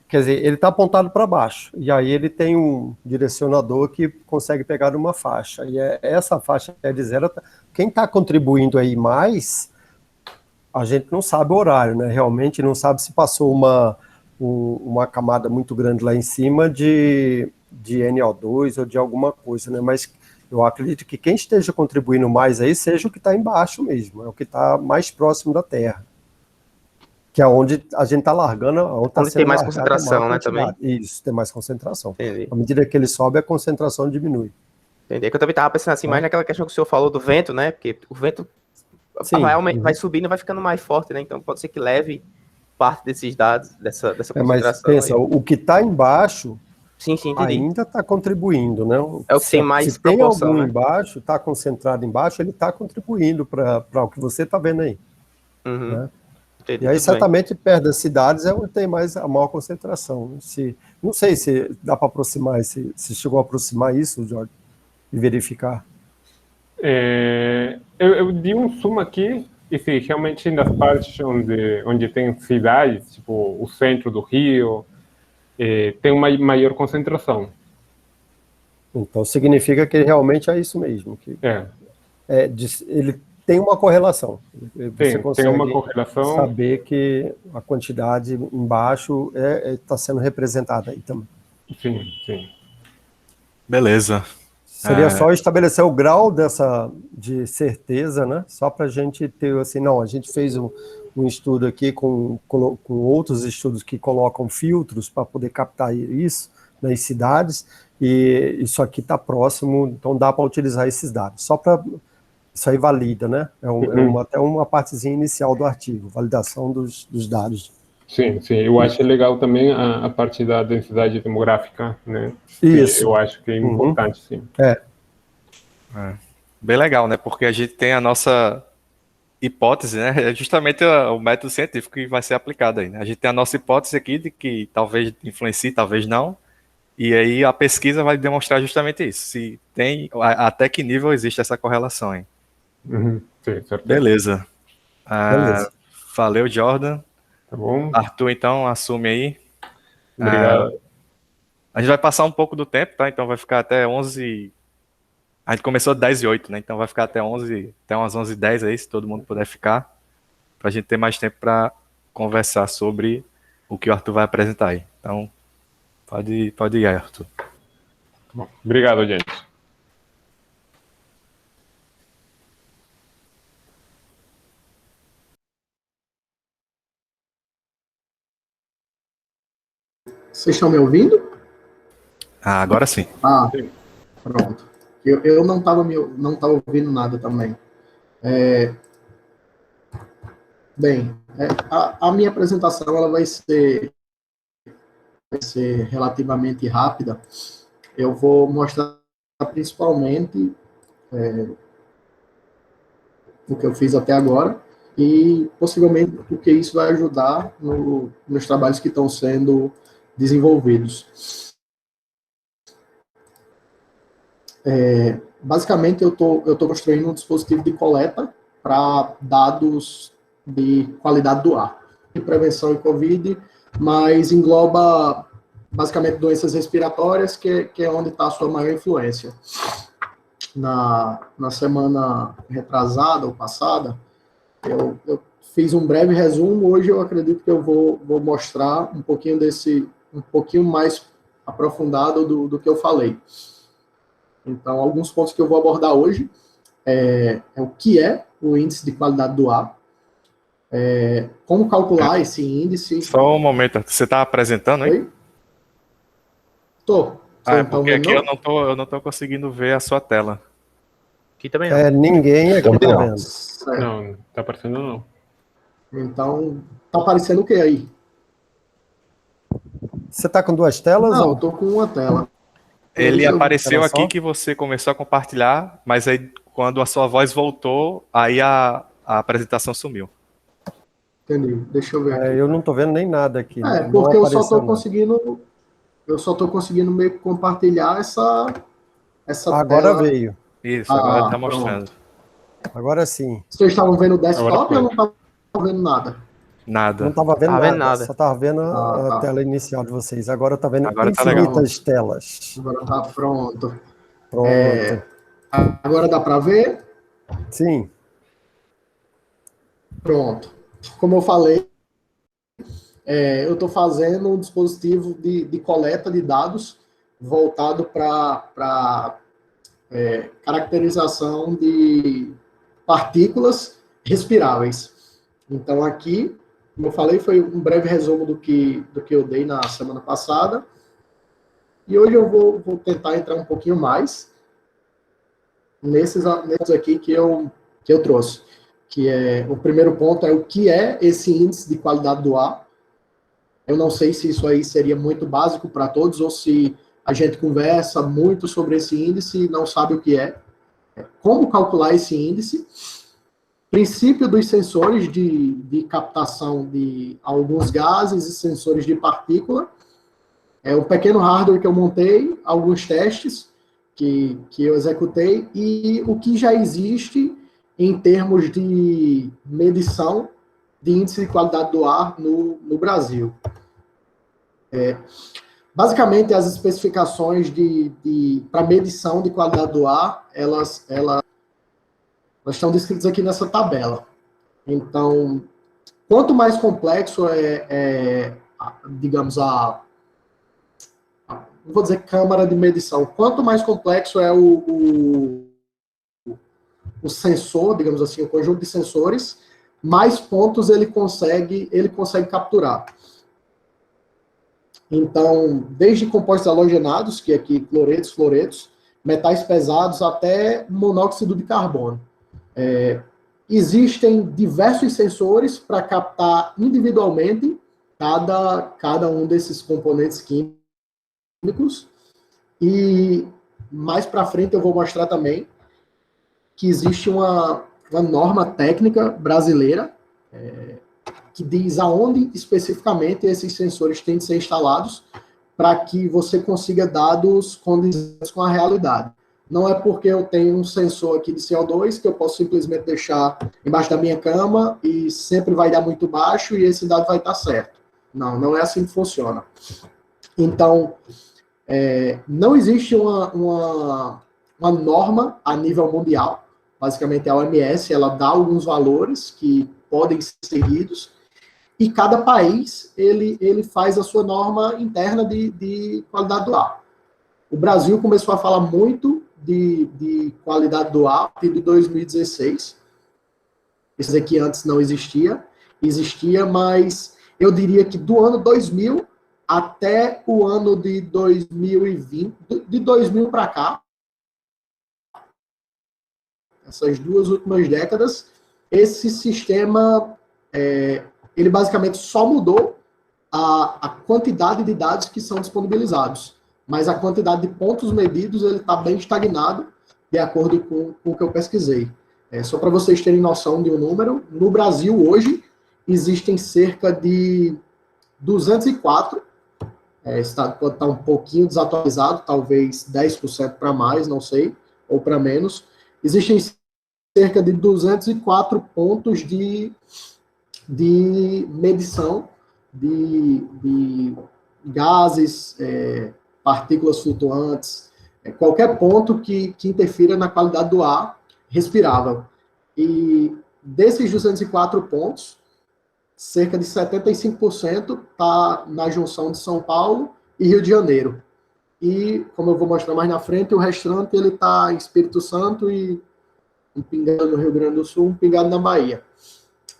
quer dizer, ele está apontado para baixo, e aí ele tem um direcionador que consegue pegar uma faixa, e essa faixa é de 0 até... Quem está contribuindo aí mais, a gente não sabe o horário, né? Realmente não sabe se passou uma camada muito grande lá em cima de NO2 ou de alguma coisa, né? Mas eu acredito que quem esteja contribuindo mais aí seja o que está embaixo mesmo, é o que está mais próximo da Terra. Que é onde a gente está largando, onde tem mais concentração, né, também? Isso, tem mais concentração. Entendi. À medida que ele sobe, a concentração diminui. Entendi. Que eu também estava pensando assim, mais naquela questão que o senhor falou do vento, né? Porque o vento vai subindo e vai ficando mais forte, né? Então pode ser que leve parte desses dados, dessa concentração. Mas pensa, o que está embaixo sim, ainda está contribuindo, né? É o que tem mais se tem algum, né? embaixo, está concentrado embaixo, ele está contribuindo para o que você está vendo aí. Uhum. Né? Entendi, e aí, certamente, perto das cidades é onde tem a maior concentração. Não sei se dá para aproximar, se chegou a aproximar isso, Jorge, e verificar. Eu dei um zoom aqui, e sim, realmente nas partes onde tem cidades, tipo o centro do Rio, tem uma maior concentração. Então, significa que realmente é isso mesmo. Ele tem uma correlação. Você consegue tem uma correlação. saber que a quantidade embaixo está sendo representada aí também. Sim. Beleza. Seria só estabelecer o grau de certeza, né? Só para a gente ter assim, não, a gente fez um estudo aqui com outros estudos que colocam filtros para poder captar isso nas cidades, e isso aqui está próximo, então dá para utilizar esses dados. Só para... Isso aí valida, né? Até uma partezinha inicial do artigo, validação dos dados. Sim. Eu acho legal também a parte da densidade demográfica, né? Isso. Eu acho que é importante, sim. Bem legal, né? Porque a gente tem a nossa hipótese, né? É justamente o método científico que vai ser aplicado aí, né? A gente tem a nossa hipótese aqui de que talvez influencie, talvez não. E aí a pesquisa vai demonstrar justamente isso. Se tem, até que nível existe essa correlação aí. Sim, certo. Beleza. Beleza. Valeu, Jordan. Tá bom. Arthur, então, assume aí. Obrigado. A gente vai passar um pouco do tempo, tá? Então vai ficar até 11... A gente começou 10h08, né? Então vai ficar até umas 11h10 aí, se todo mundo puder ficar, pra gente ter mais tempo para conversar sobre o que o Arthur vai apresentar aí. Então, pode ir aí, Arthur. Bom, obrigado, gente. Vocês estão me ouvindo? Agora sim. Pronto. Eu não estava ouvindo nada também. Bem, a minha apresentação ela vai ser relativamente rápida. Eu vou mostrar principalmente o que eu fiz até agora e possivelmente o que isso vai ajudar nos trabalhos que estão sendo desenvolvidos. Basicamente, eu estou construindo um dispositivo de coleta para dados de qualidade do ar, de prevenção em Covid, mas engloba basicamente doenças respiratórias, que é onde está a sua maior influência. Na semana retrasada ou passada, eu fiz um breve resumo. Hoje eu acredito que eu vou mostrar um pouquinho mais aprofundado do que eu falei. Então, alguns pontos que eu vou abordar hoje é o que é o índice de qualidade do ar, como calcular esse índice. Só um momento, você está apresentando aí? Oi? Tô. Porque aqui eu não tô conseguindo ver a sua tela. Aqui também não. Ninguém aqui tá vendo. Não, tá aparecendo não. Então, tá aparecendo o que aí? Você tá com duas telas? Não, ou... eu tô com uma tela. Ele Deixa eu- apareceu Era aqui só? que você começou a compartilhar, mas aí quando a sua voz voltou, aí a apresentação sumiu. Entendi. Deixa eu ver aqui. Eu não estou vendo nem nada aqui, não Porque apareceu nada. eu só tô conseguindo meio que compartilhar essa Agora tela. veio, Isso, agora tá Pronto. mostrando. agora sim. Vocês estavam vendo o Agora desktop ou foi. não estavam vendo nada? Não Nada. estava vendo Tava vendo nada, nada. só estava vendo Ah, a tá. tela inicial de vocês. Agora está vendo Agora tá legal. infinitas telas. Agora tá pronto. Pronto. Agora dá para ver? Sim, Pronto. Como eu falei, eu estou fazendo um dispositivo de coleta de dados voltado para caracterização de partículas respiráveis. Então, aqui, como eu falei, foi um breve resumo do que eu dei na semana passada. E hoje eu vou tentar entrar um pouquinho mais nesses aqui que eu trouxe. Que é, o primeiro ponto é o que é esse índice de qualidade do ar. Eu não sei se isso aí seria muito básico para todos ou se a gente conversa muito sobre esse índice e não sabe o que é. Como calcular esse índice? Princípio dos sensores de captação de alguns gases e sensores de partícula. É um pequeno hardware que eu montei, alguns testes que eu executei e o que já existe em termos de medição de índice de qualidade do ar no Brasil. Basicamente, as especificações para medição de qualidade do ar, elas estão descritas aqui nessa tabela. Então, quanto mais complexo digamos, não vou dizer câmara de medição, quanto mais complexo é o sensor, digamos assim, o conjunto de sensores, mais pontos ele consegue capturar. Então, desde compostos halogenados, que aqui cloretos, fluoretos, metais pesados, até monóxido de carbono. Existem diversos sensores para captar individualmente cada um desses componentes químicos. E mais para frente eu vou mostrar também que existe uma norma técnica brasileira que diz aonde especificamente esses sensores têm de ser instalados para que você consiga dados condizentes com a realidade. Não é porque eu tenho um sensor aqui de CO2 que eu posso simplesmente deixar embaixo da minha cama e sempre vai dar muito baixo e esse dado vai estar certo. Não é assim que funciona. Então, não existe uma norma a nível mundial. Basicamente, a OMS ela dá alguns valores que podem ser seguidos e cada país ele faz a sua norma interna de qualidade do ar. O Brasil começou a falar muito de qualidade do ar de 2016. Esse aqui antes não existia, mas eu diria que do ano 2000 até o ano de 2020, de 2000 para cá, essas duas últimas décadas, esse sistema, ele basicamente só mudou a quantidade de dados que são disponibilizados, mas a quantidade de pontos medidos, ele está bem estagnado, de acordo com o que eu pesquisei. Só para vocês terem noção de um número, no Brasil hoje, existem cerca de 204, esse dado pode estar um pouquinho desatualizado, talvez 10% para mais, não sei, ou para menos. Existem cerca de 204 pontos de medição de gases, partículas flutuantes, qualquer ponto que interfira na qualidade do ar respirável. E desses 204 pontos, cerca de 75% está na junção de São Paulo e Rio de Janeiro. E, como eu vou mostrar mais na frente, o restante ele está em Espírito Santo e um pingado no Rio Grande do Sul, um pingado na Bahia.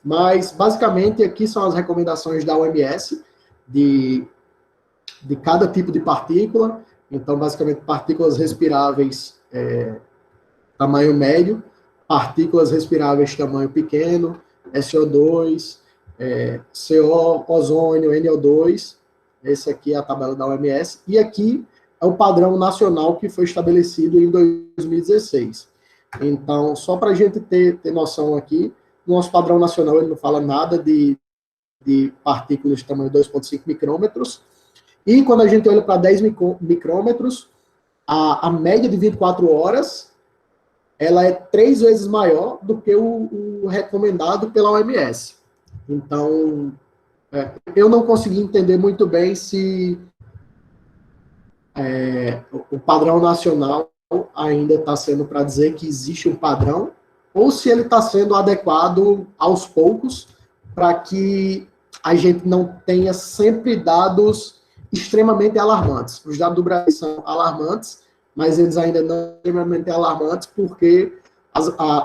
Mas, basicamente, aqui são as recomendações da OMS de cada tipo de partícula. Então, basicamente, partículas respiráveis tamanho médio, partículas respiráveis tamanho pequeno, SO2, CO, ozônio, NO2. Essa aqui é a tabela da OMS. E aqui é o padrão nacional que foi estabelecido em 2016. Então, só para a gente ter noção aqui, o nosso padrão nacional ele não fala nada de partículas de tamanho 2,5 micrômetros, e quando a gente olha para 10 micrômetros, a média de 24 horas, ela é 3 vezes maior do que o recomendado pela OMS. Então, eu não consegui entender muito bem se o padrão nacional ainda está sendo para dizer que existe um padrão, ou se ele está sendo adequado aos poucos, para que a gente não tenha sempre dados extremamente alarmantes. Os dados do Brasil são alarmantes, mas eles ainda não são extremamente alarmantes, porque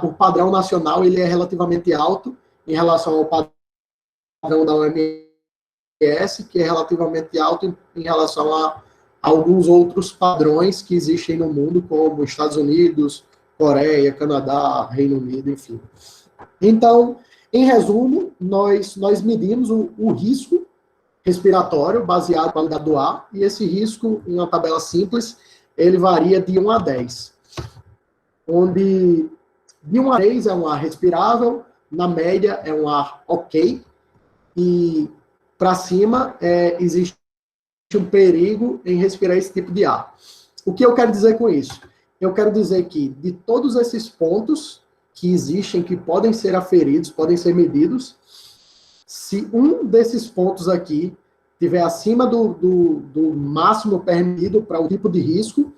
o padrão nacional ele é relativamente alto em relação ao padrão da OMS, que é relativamente alto em relação a alguns outros padrões que existem no mundo, como Estados Unidos, Coreia, Canadá, Reino Unido, enfim. Então, em resumo, nós medimos o risco respiratório baseado na qualidade do ar, e esse risco, em uma tabela simples, ele varia de 1 a 10, onde de 1 a 10 é um ar respirável, na média é um ar ok, e para cima existe um perigo em respirar esse tipo de ar. O que eu quero dizer com isso? Eu quero dizer que, de todos esses pontos que existem, que podem ser aferidos, podem ser medidos, se um desses pontos aqui estiver acima do máximo permitido para o tipo de risco,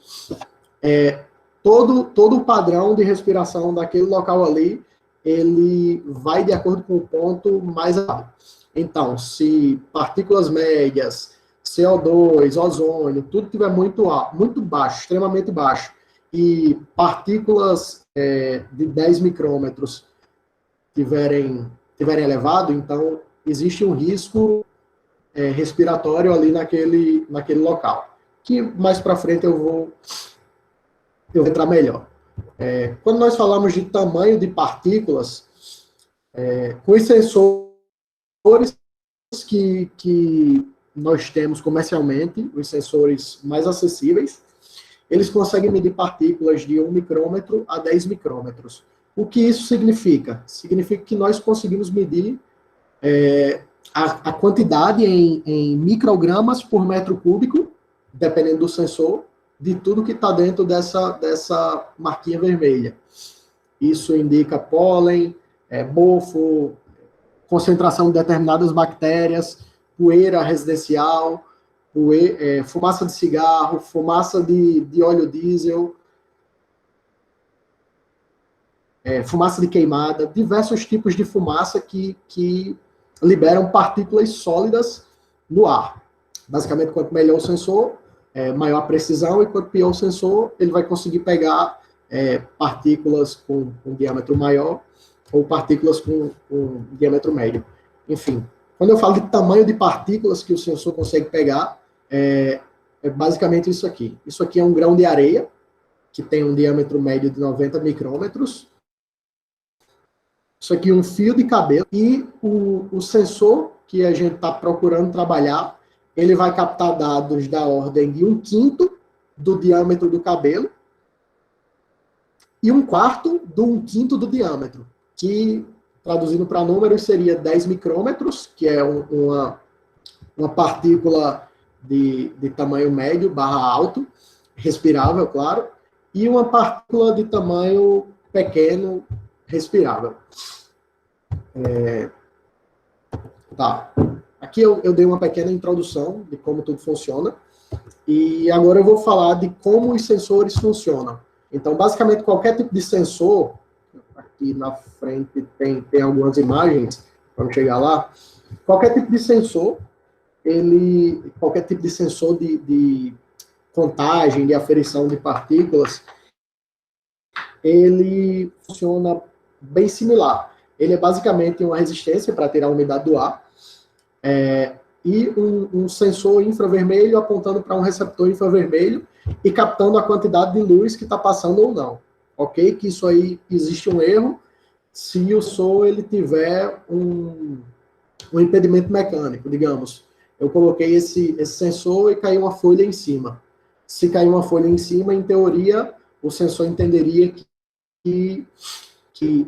todo o padrão de respiração daquele local ali, ele vai de acordo com o ponto mais alto. Então, se partículas médias, CO2, ozônio, tudo estiver muito baixo, extremamente baixo, e partículas de 10 micrômetros tiverem elevado, então existe um risco respiratório ali naquele local. Que mais para frente eu vou entrar melhor. Quando nós falamos de tamanho de partículas, com os sensores que nós temos comercialmente, os sensores mais acessíveis, eles conseguem medir partículas de 1 micrômetro a 10 micrômetros. O que isso significa? Significa que nós conseguimos medir a quantidade em microgramas por metro cúbico, dependendo do sensor, de tudo que está dentro dessa marquinha vermelha. Isso indica pólen, mofo, concentração de determinadas bactérias, poeira residencial, fumaça de cigarro, fumaça de óleo diesel, fumaça de queimada, diversos tipos de fumaça que liberam partículas sólidas no ar. Basicamente, quanto melhor o sensor, maior a precisão, e quanto pior o sensor, ele vai conseguir pegar partículas com diâmetro maior ou partículas com diâmetro médio. Enfim, quando eu falo de tamanho de partículas que o sensor consegue pegar, é basicamente isso aqui. Isso aqui é um grão de areia, que tem um diâmetro médio de 90 micrômetros. Isso aqui é um fio de cabelo. E o sensor que a gente está procurando trabalhar, ele vai captar dados da ordem de 1/5 do diâmetro do cabelo e 1/4 do 1/5 do diâmetro, que, traduzindo para números, seria 10 micrômetros, que é uma partícula de tamanho médio / alto, respirável, claro, e uma partícula de tamanho pequeno, respirável. Tá. Aqui eu dei uma pequena introdução de como tudo funciona, e agora eu vou falar de como os sensores funcionam. Então, basicamente, qualquer tipo de sensor, aqui na frente tem algumas imagens, vamos chegar lá, qualquer tipo de sensor, qualquer tipo de sensor de contagem, de aferição de partículas, ele funciona bem similar. Ele é basicamente uma resistência para tirar a umidade do ar, e um sensor infravermelho apontando para um receptor infravermelho e captando a quantidade de luz que está passando ou não. Ok? Que isso aí existe um erro se o sensor ele tiver um impedimento mecânico, digamos. Eu coloquei esse sensor e caiu uma folha em cima. se cair uma folha em cima, em teoria, o sensor entenderia que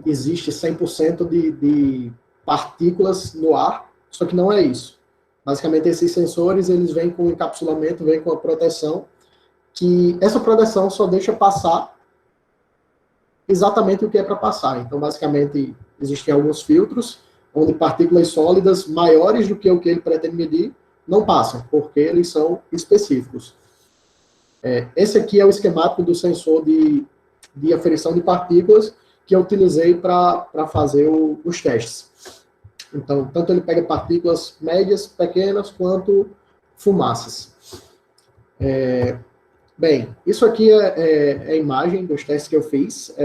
existe 100% de partículas no ar, só que não é isso. Basicamente, esses sensores, eles vêm com encapsulamento, vêm com a proteção, que essa proteção só deixa passar exatamente o que é para passar. Então, basicamente, existem alguns filtros onde partículas sólidas maiores do que o que ele pretende medir não passam, porque eles são específicos. Esse aqui é o esquemático do sensor de aferição de partículas que eu utilizei para fazer os testes. Então, tanto ele pega partículas médias, pequenas, quanto fumaças. Bem, isso aqui é a imagem dos testes que eu fiz.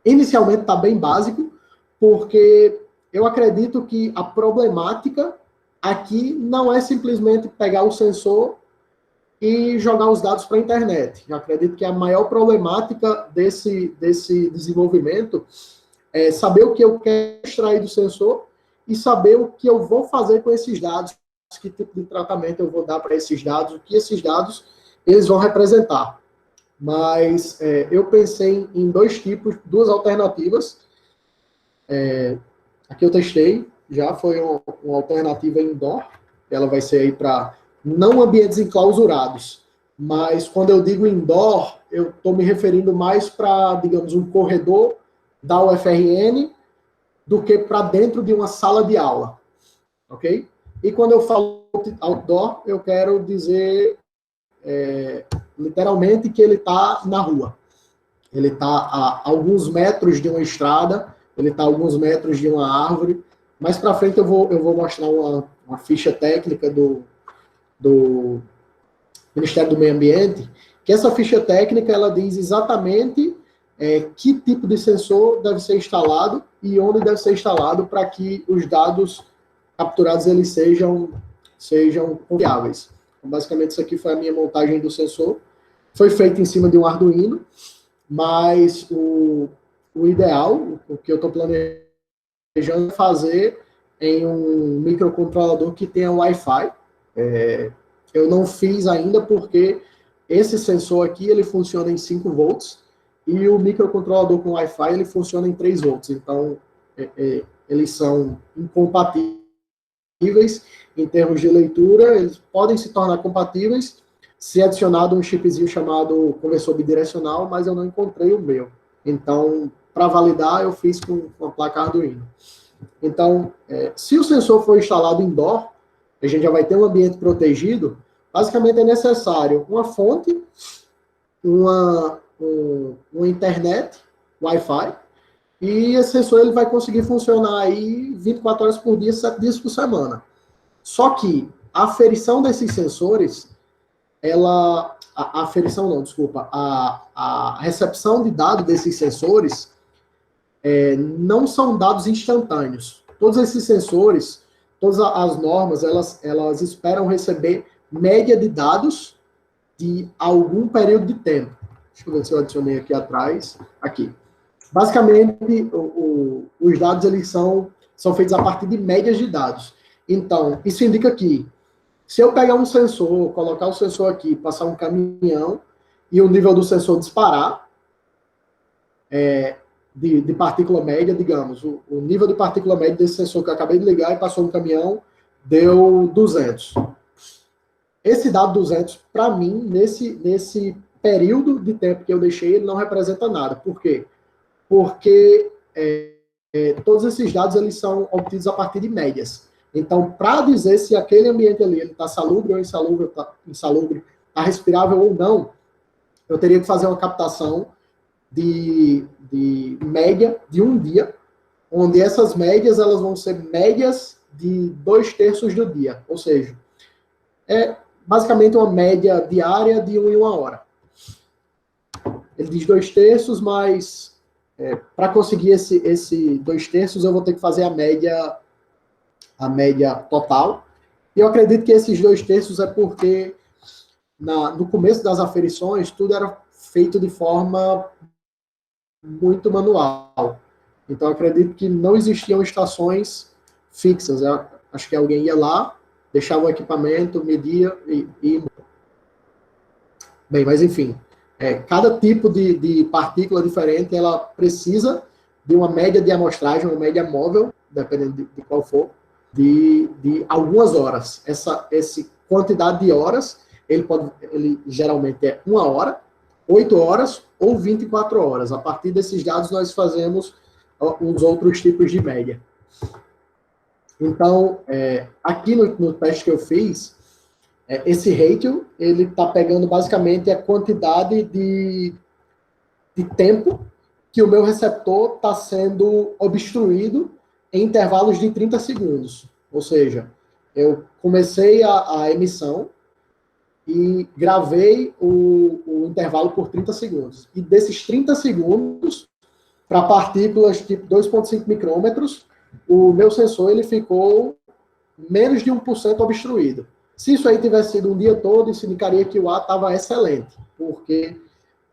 Inicialmente está bem básico, porque eu acredito que a problemática aqui não é simplesmente pegar o sensor e jogar os dados para a internet. Eu acredito que a maior problemática desse desenvolvimento é saber o que eu quero extrair do sensor e saber o que eu vou fazer com esses dados, que tipo de tratamento eu vou dar para esses dados, o que esses dados eles vão representar. Mas eu pensei em duas alternativas. Aqui eu testei, já foi uma alternativa indoor, ela vai ser aí para não ambientes enclausurados, mas quando eu digo indoor, eu estou me referindo mais para, digamos, um corredor da UFRN do que para dentro de uma sala de aula, ok? E quando eu falo outdoor, eu quero dizer literalmente que ele está na rua. Ele está a alguns metros de uma estrada, ele está a alguns metros de uma árvore. Mais para frente eu vou mostrar uma ficha técnica do Ministério do Meio Ambiente, que essa ficha técnica ela diz exatamente que tipo de sensor deve ser instalado e onde deve ser instalado para que os dados capturados eles sejam confiáveis. Então, basicamente, isso aqui foi a minha montagem do sensor. Foi feito em cima de um Arduino, mas o ideal, o que eu estou planejando é fazer em um microcontrolador que tenha Wi-Fi. Eu não fiz ainda porque esse sensor aqui ele funciona em 5 volts e o microcontrolador com Wi-Fi ele funciona em 3 volts. Então, eles são incompatíveis em termos de leitura. Eles podem se tornar compatíveis se adicionado um chipzinho chamado conversor bidirecional, mas eu não encontrei o meu. Então, para validar, eu fiz com a placa Arduino. Então, se o sensor for instalado indoor, a gente já vai ter um ambiente protegido. Basicamente é necessário uma fonte, uma internet, Wi-Fi, e esse sensor ele vai conseguir funcionar aí 24 horas por dia, 7 dias por semana. Só que a aferição desses sensores, a recepção de dados desses sensores não são dados instantâneos. Todos esses sensores, todas as normas, elas esperam receber média de dados de algum período de tempo. Deixa eu ver se eu adicionei aqui atrás. Aqui. Basicamente, os dados eles são feitos a partir de médias de dados. Então, isso indica que se eu pegar um sensor, colocar o sensor aqui, passar um caminhão, e o nível do sensor disparar, de partícula média, digamos, o nível de partícula média desse sensor que eu acabei de ligar e passou um caminhão, deu 200. Esse dado 200, para mim, nesse período de tempo que eu deixei, ele não representa nada. Por quê? Porque todos esses dados eles são obtidos a partir de médias. Então, para dizer se aquele ambiente ali está salubre ou insalubre, está respirável ou não, eu teria que fazer uma captação de média de um dia, onde essas médias elas vão ser médias de 2/3 do dia. Ou seja, basicamente uma média diária de 1 em 1 hora. Ele diz 2/3, mas para conseguir esse 2/3, eu vou ter que fazer a média total. E eu acredito que esses 2/3 é porque no começo das aferições, tudo era feito de forma muito manual. Então, eu acredito que não existiam estações fixas. Eu acho que alguém ia lá, deixava o equipamento, media e Bem, mas enfim, cada tipo de partícula diferente, ela precisa de uma média de amostragem, uma média móvel, dependendo de qual for, de algumas horas. Essa quantidade de horas, ele geralmente é 1 hora, 8 horas ou 24 horas. A partir desses dados, nós fazemos os outros tipos de média. Então, aqui no teste que eu fiz, esse ratio, ele está pegando basicamente a quantidade de tempo que o meu receptor está sendo obstruído em intervalos de 30 segundos. Ou seja, eu comecei a emissão e gravei o intervalo por 30 segundos. E desses 30 segundos, para partículas tipo 2,5 micrômetros, o meu sensor ele ficou menos de 1% obstruído. Se isso aí tivesse sido um dia todo, isso indicaria que o ar estava excelente, porque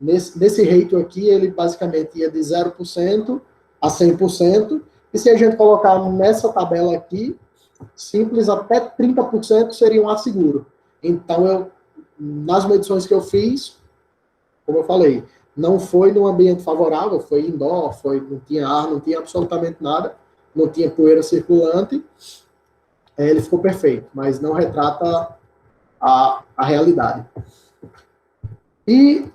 nesse ratio aqui, ele basicamente ia de 0% a 100%, e se a gente colocar nessa tabela aqui, simples, até 30% seria um ar seguro. Então, nas medições que eu fiz, como eu falei, não foi num ambiente favorável, foi indoor, não tinha ar, não tinha absolutamente nada, não tinha poeira circulante, ele ficou perfeito, mas não retrata a realidade. E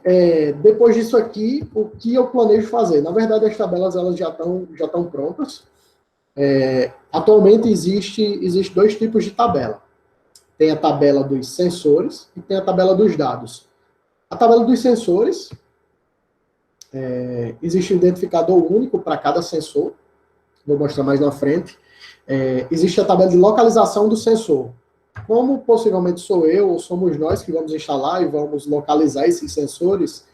depois disso aqui, o que eu planejo fazer? Na verdade, as tabelas elas já estão prontas. Atualmente existe 2 tipos de tabela. Tem a tabela dos sensores e tem a tabela dos dados. A tabela dos sensores, existe um identificador único para cada sensor. Vou mostrar mais na frente. Existe a tabela de localização do sensor. Como possivelmente sou eu ou somos nós que vamos instalar e vamos localizar esses sensores,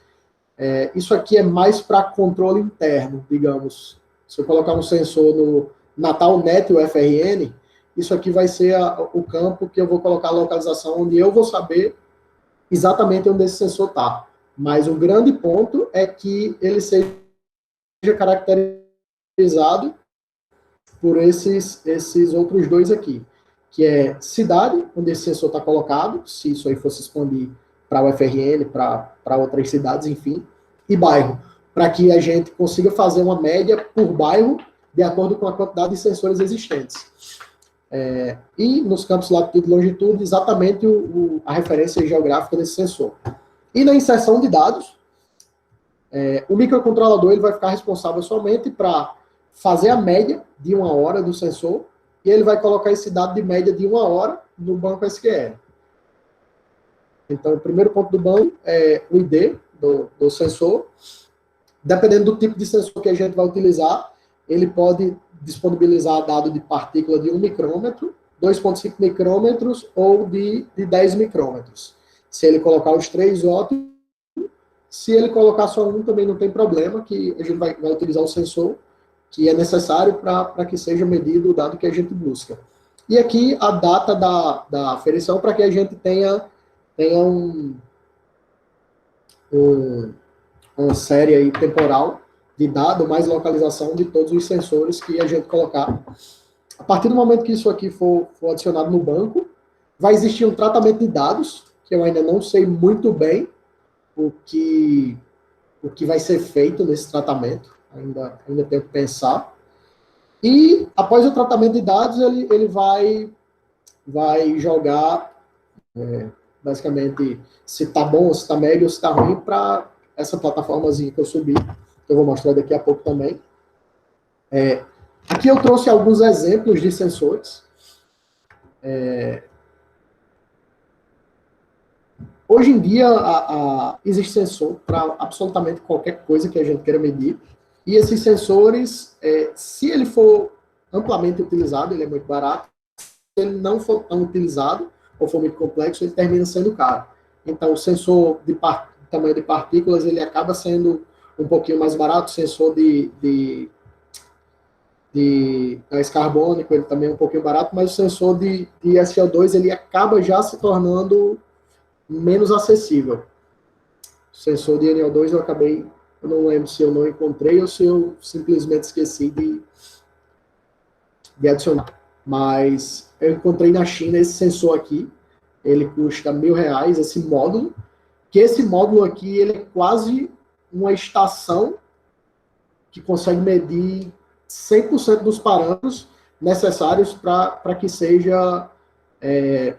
isso aqui é mais para controle interno, digamos. Se eu colocar um sensor no Natal.net UFRN, isso aqui vai ser o campo que eu vou colocar a localização, onde eu vou saber exatamente onde esse sensor está. Mas o grande ponto é que ele seja caracterizado por esses outros 2 aqui, que é cidade, onde esse sensor está colocado, se isso aí fosse expandir para o UFRN, para outras cidades, enfim, e bairro, para que a gente consiga fazer uma média por bairro, de acordo com a quantidade de sensores existentes. E nos campos latitude e longitude, exatamente a referência geográfica desse sensor. E na inserção de dados, o microcontrolador ele vai ficar responsável somente para fazer a média de 1 hora do sensor, e ele vai colocar esse dado de média de 1 hora no banco SQL. Então, o primeiro ponto do banco é o ID do sensor. Dependendo do tipo de sensor que a gente vai utilizar, ele pode disponibilizar dado de partícula de 1 micrômetro, 2,5 micrômetros ou de 10 micrômetros. Se ele colocar os 3, ótimo. Se ele colocar só um, também não tem problema, que a gente vai utilizar o sensor que é necessário para que seja medido o dado que a gente busca. E aqui a data da aferição para que a gente tenha uma série aí temporal de dado, mais localização de todos os sensores que a gente colocar. A partir do momento que isso aqui for adicionado no banco, vai existir um tratamento de dados, que eu ainda não sei muito bem o que vai ser feito nesse tratamento. Ainda tenho que pensar. E, após o tratamento de dados, ele vai jogar, basicamente, se está bom, se está médio, ou se está ruim, para essa plataformazinha que eu subi, que eu vou mostrar daqui a pouco também. Aqui eu trouxe alguns exemplos de sensores. Hoje em dia, existe sensor para absolutamente qualquer coisa que a gente queira medir. E esses sensores, se ele for amplamente utilizado, ele é muito barato. Se ele não for tão utilizado, ou for muito complexo, ele termina sendo caro. Então, o sensor de tamanho de partículas, ele acaba sendo um pouquinho mais barato. O sensor de gás carbônico, ele também é um pouquinho barato, mas o sensor de SO2, ele acaba já se tornando menos acessível. O sensor de NO2 eu não lembro se eu não encontrei ou se eu simplesmente esqueci de adicionar. Mas eu encontrei na China esse sensor aqui, ele custa R$1.000, esse módulo, que esse módulo aqui ele é quase uma estação que consegue medir 100% dos parâmetros necessários para que seja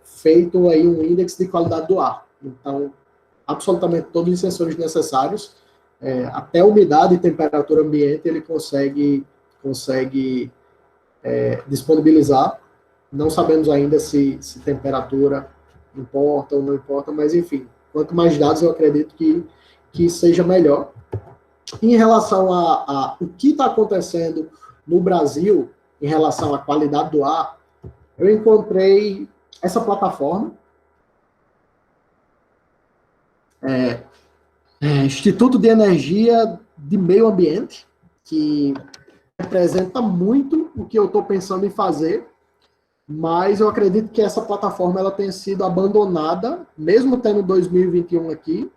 feito aí um índice de qualidade do ar. Então, absolutamente todos os sensores necessários, até umidade e temperatura ambiente, ele consegue disponibilizar. Não sabemos ainda se temperatura importa ou não importa, mas enfim, quanto mais dados eu acredito que seja melhor. Em relação a o que está acontecendo no Brasil em relação à qualidade do ar, eu encontrei essa plataforma, Instituto de Energia de Meio Ambiente, que representa muito o que eu estou pensando em fazer, mas eu acredito que essa plataforma ela tenha sido abandonada, mesmo tendo 2021 aqui.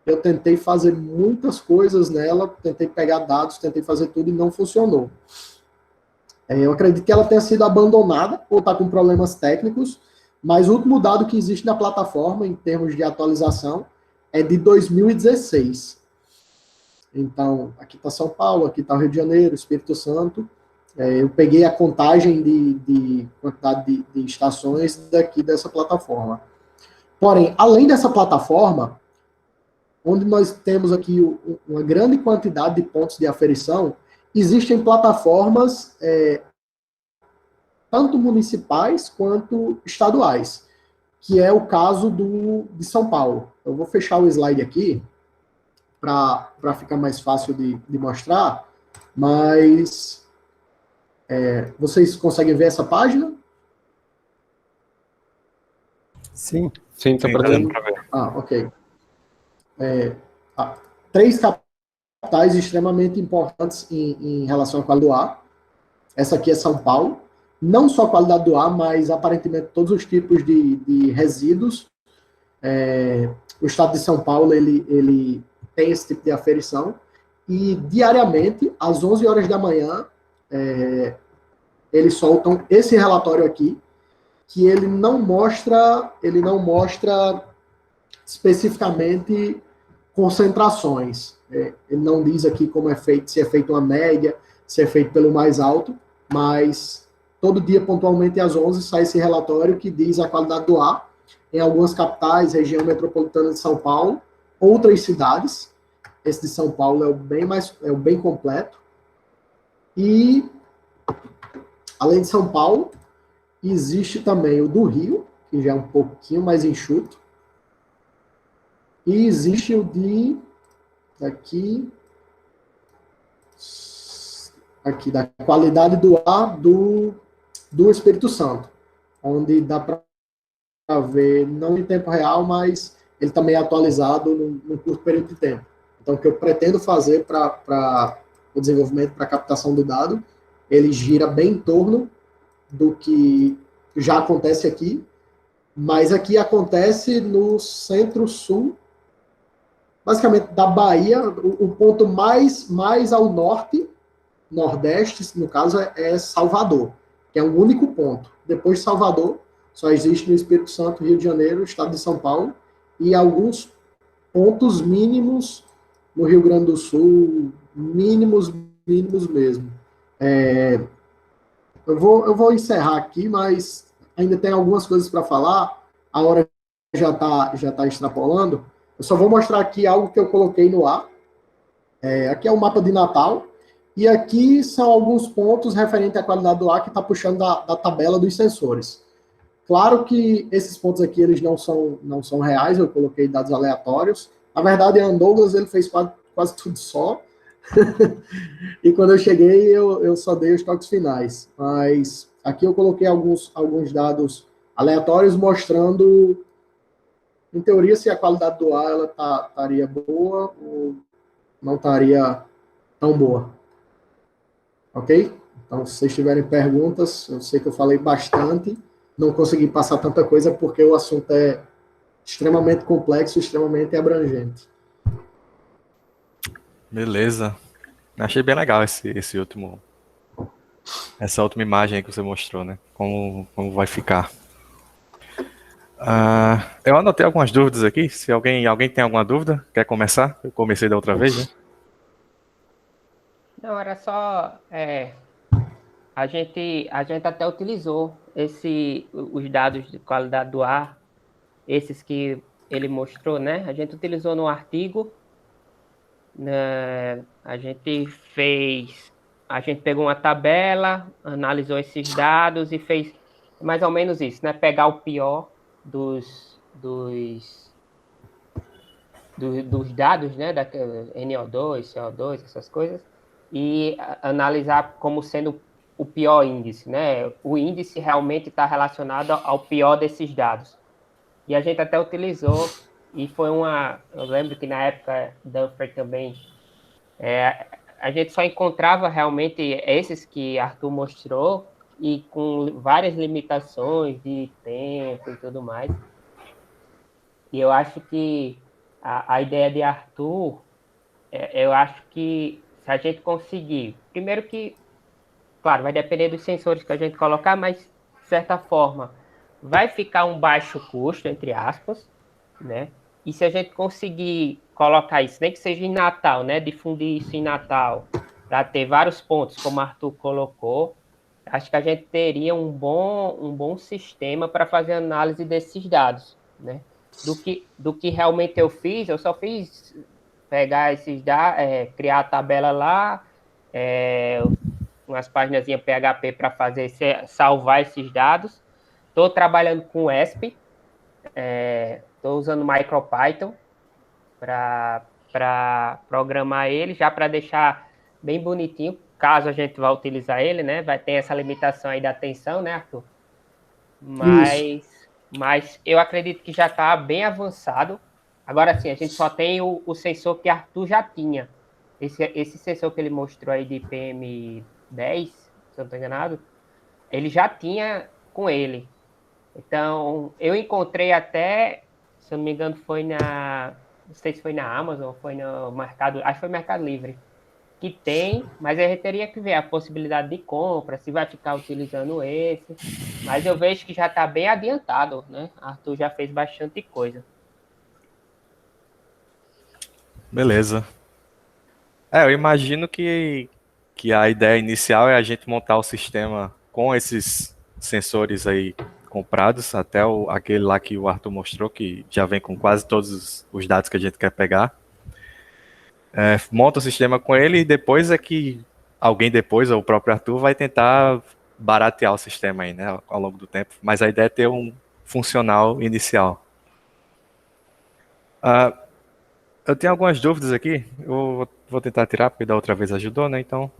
Eu tentei fazer muitas coisas nela, tentei pegar dados, tentei fazer tudo e não funcionou. Eu acredito que ela tenha sido abandonada ou está com problemas técnicos, mas o último dado que existe na plataforma, em termos de atualização, é de 2016. Então, aqui está São Paulo, aqui está o Rio de Janeiro, Espírito Santo. Eu peguei a contagem de quantidade de estações daqui dessa plataforma. Porém, além dessa plataforma, onde nós temos aqui uma grande quantidade de pontos de aferição, existem plataformas tanto municipais quanto estaduais, que é o caso de São Paulo. Eu vou fechar o slide aqui, para ficar mais fácil de mostrar, mas vocês conseguem ver essa página? Sim. Sim, está dando para ver. Ok. 3 capitais extremamente importantes em relação à qualidade do ar. Essa aqui é São Paulo. Não só a qualidade do ar, mas aparentemente todos os tipos de resíduos. O estado de São Paulo ele tem esse tipo de aferição. E diariamente, às 11 horas da manhã, eles soltam esse relatório aqui, que ele não mostra especificamente concentrações. Ele não diz aqui como é feito, se é feito uma média, se é feito pelo mais alto, mas todo dia, pontualmente às 11, sai esse relatório que diz a qualidade do ar em algumas capitais, região metropolitana de São Paulo, outras cidades. Esse de São Paulo é o bem completo. E, além de São Paulo, existe também o do Rio, que já é um pouquinho mais enxuto. E existe o da qualidade do ar do Espírito Santo, onde dá para ver, não em tempo real, mas ele também é atualizado num curto período de tempo. Então, o que eu pretendo fazer para o desenvolvimento, para a captação do dado, ele gira bem em torno do que já acontece aqui, mas aqui acontece no centro-sul, basicamente da Bahia, o ponto mais ao norte, nordeste, no caso, é Salvador, que é um único ponto. Depois de Salvador, só existe no Espírito Santo, Rio de Janeiro, estado de São Paulo, e alguns pontos mínimos no Rio Grande do Sul, mínimos mesmo. Eu vou encerrar aqui, mas ainda tem algumas coisas para falar, a hora já tá extrapolando. Eu só vou mostrar aqui algo que eu coloquei no ar. Aqui é o mapa de Natal, e aqui são alguns pontos referentes à qualidade do ar que está puxando da tabela dos sensores. Claro que esses pontos aqui eles não são reais, eu coloquei dados aleatórios. Na verdade, a Douglas ele fez quase tudo só. E quando eu cheguei, eu só dei os toques finais. Mas aqui eu coloquei alguns dados aleatórios mostrando, em teoria, se a qualidade do ar ela estaria boa ou não estaria tão boa. Ok? Então, se vocês tiverem perguntas, eu sei que eu falei bastante, não consegui passar tanta coisa porque o assunto é extremamente complexo, extremamente abrangente. Beleza. Achei bem legal essa última imagem aí que você mostrou, né? Como vai ficar. Eu anotei algumas dúvidas aqui. Se alguém tem alguma dúvida, quer começar? Eu comecei da outra vez, né? Não, era só. A gente até utilizou os dados de qualidade do ar, esses que ele mostrou, né? A gente utilizou no artigo. Né? A gente pegou uma tabela, analisou esses dados e fez mais ou menos isso, né? Pegar o pior dos dados, né? Da NO2, CO2, essas coisas, e analisar como sendo o pior índice, né? O índice realmente está relacionado ao pior desses dados. E a gente até utilizou, e foi eu lembro que na época Dunford também, a gente só encontrava realmente esses que Arthur mostrou, e com várias limitações de tempo e tudo mais. E eu acho que a ideia de Arthur, eu acho que se a gente conseguir, primeiro que, claro, vai depender dos sensores que a gente colocar, mas, de certa forma, vai ficar um baixo custo, entre aspas, né? E se a gente conseguir colocar isso, nem que seja em Natal, né? Difundir isso em Natal, para ter vários pontos, como o Arthur colocou, acho que a gente teria um bom sistema para fazer análise desses dados, né? Do que realmente eu só fiz pegar esses dados, criar a tabela lá, umas páginas PHP para salvar esses dados. Estou trabalhando com ESP, estou usando MicroPython para programar ele, já para deixar bem bonitinho, caso a gente vá utilizar ele, né? Vai ter essa limitação aí da tensão, né, Arthur? Mas eu acredito que já está bem avançado. Agora sim, a gente só tem o sensor que Arthur já tinha. Esse sensor que ele mostrou aí de PM10, se eu não estou enganado, ele já tinha com ele. Então, eu encontrei até, se eu não me engano, não sei se foi na Amazon, foi no Mercado, acho que foi Mercado Livre, que tem, mas a gente teria que ver a possibilidade de compra, se vai ficar utilizando esse. Mas eu vejo que já está bem adiantado, né? Arthur já fez bastante coisa. Beleza. Eu imagino que a ideia inicial é a gente montar o sistema com esses sensores aí comprados, até aquele lá que o Arthur mostrou, que já vem com quase todos os dados que a gente quer pegar. Monta o sistema com ele e depois é que alguém depois, ou o próprio Arthur, vai tentar baratear o sistema aí, né, ao longo do tempo. Mas a ideia é ter um funcional inicial. Eu tenho algumas dúvidas aqui, eu vou tentar tirar, porque da outra vez ajudou, né, então...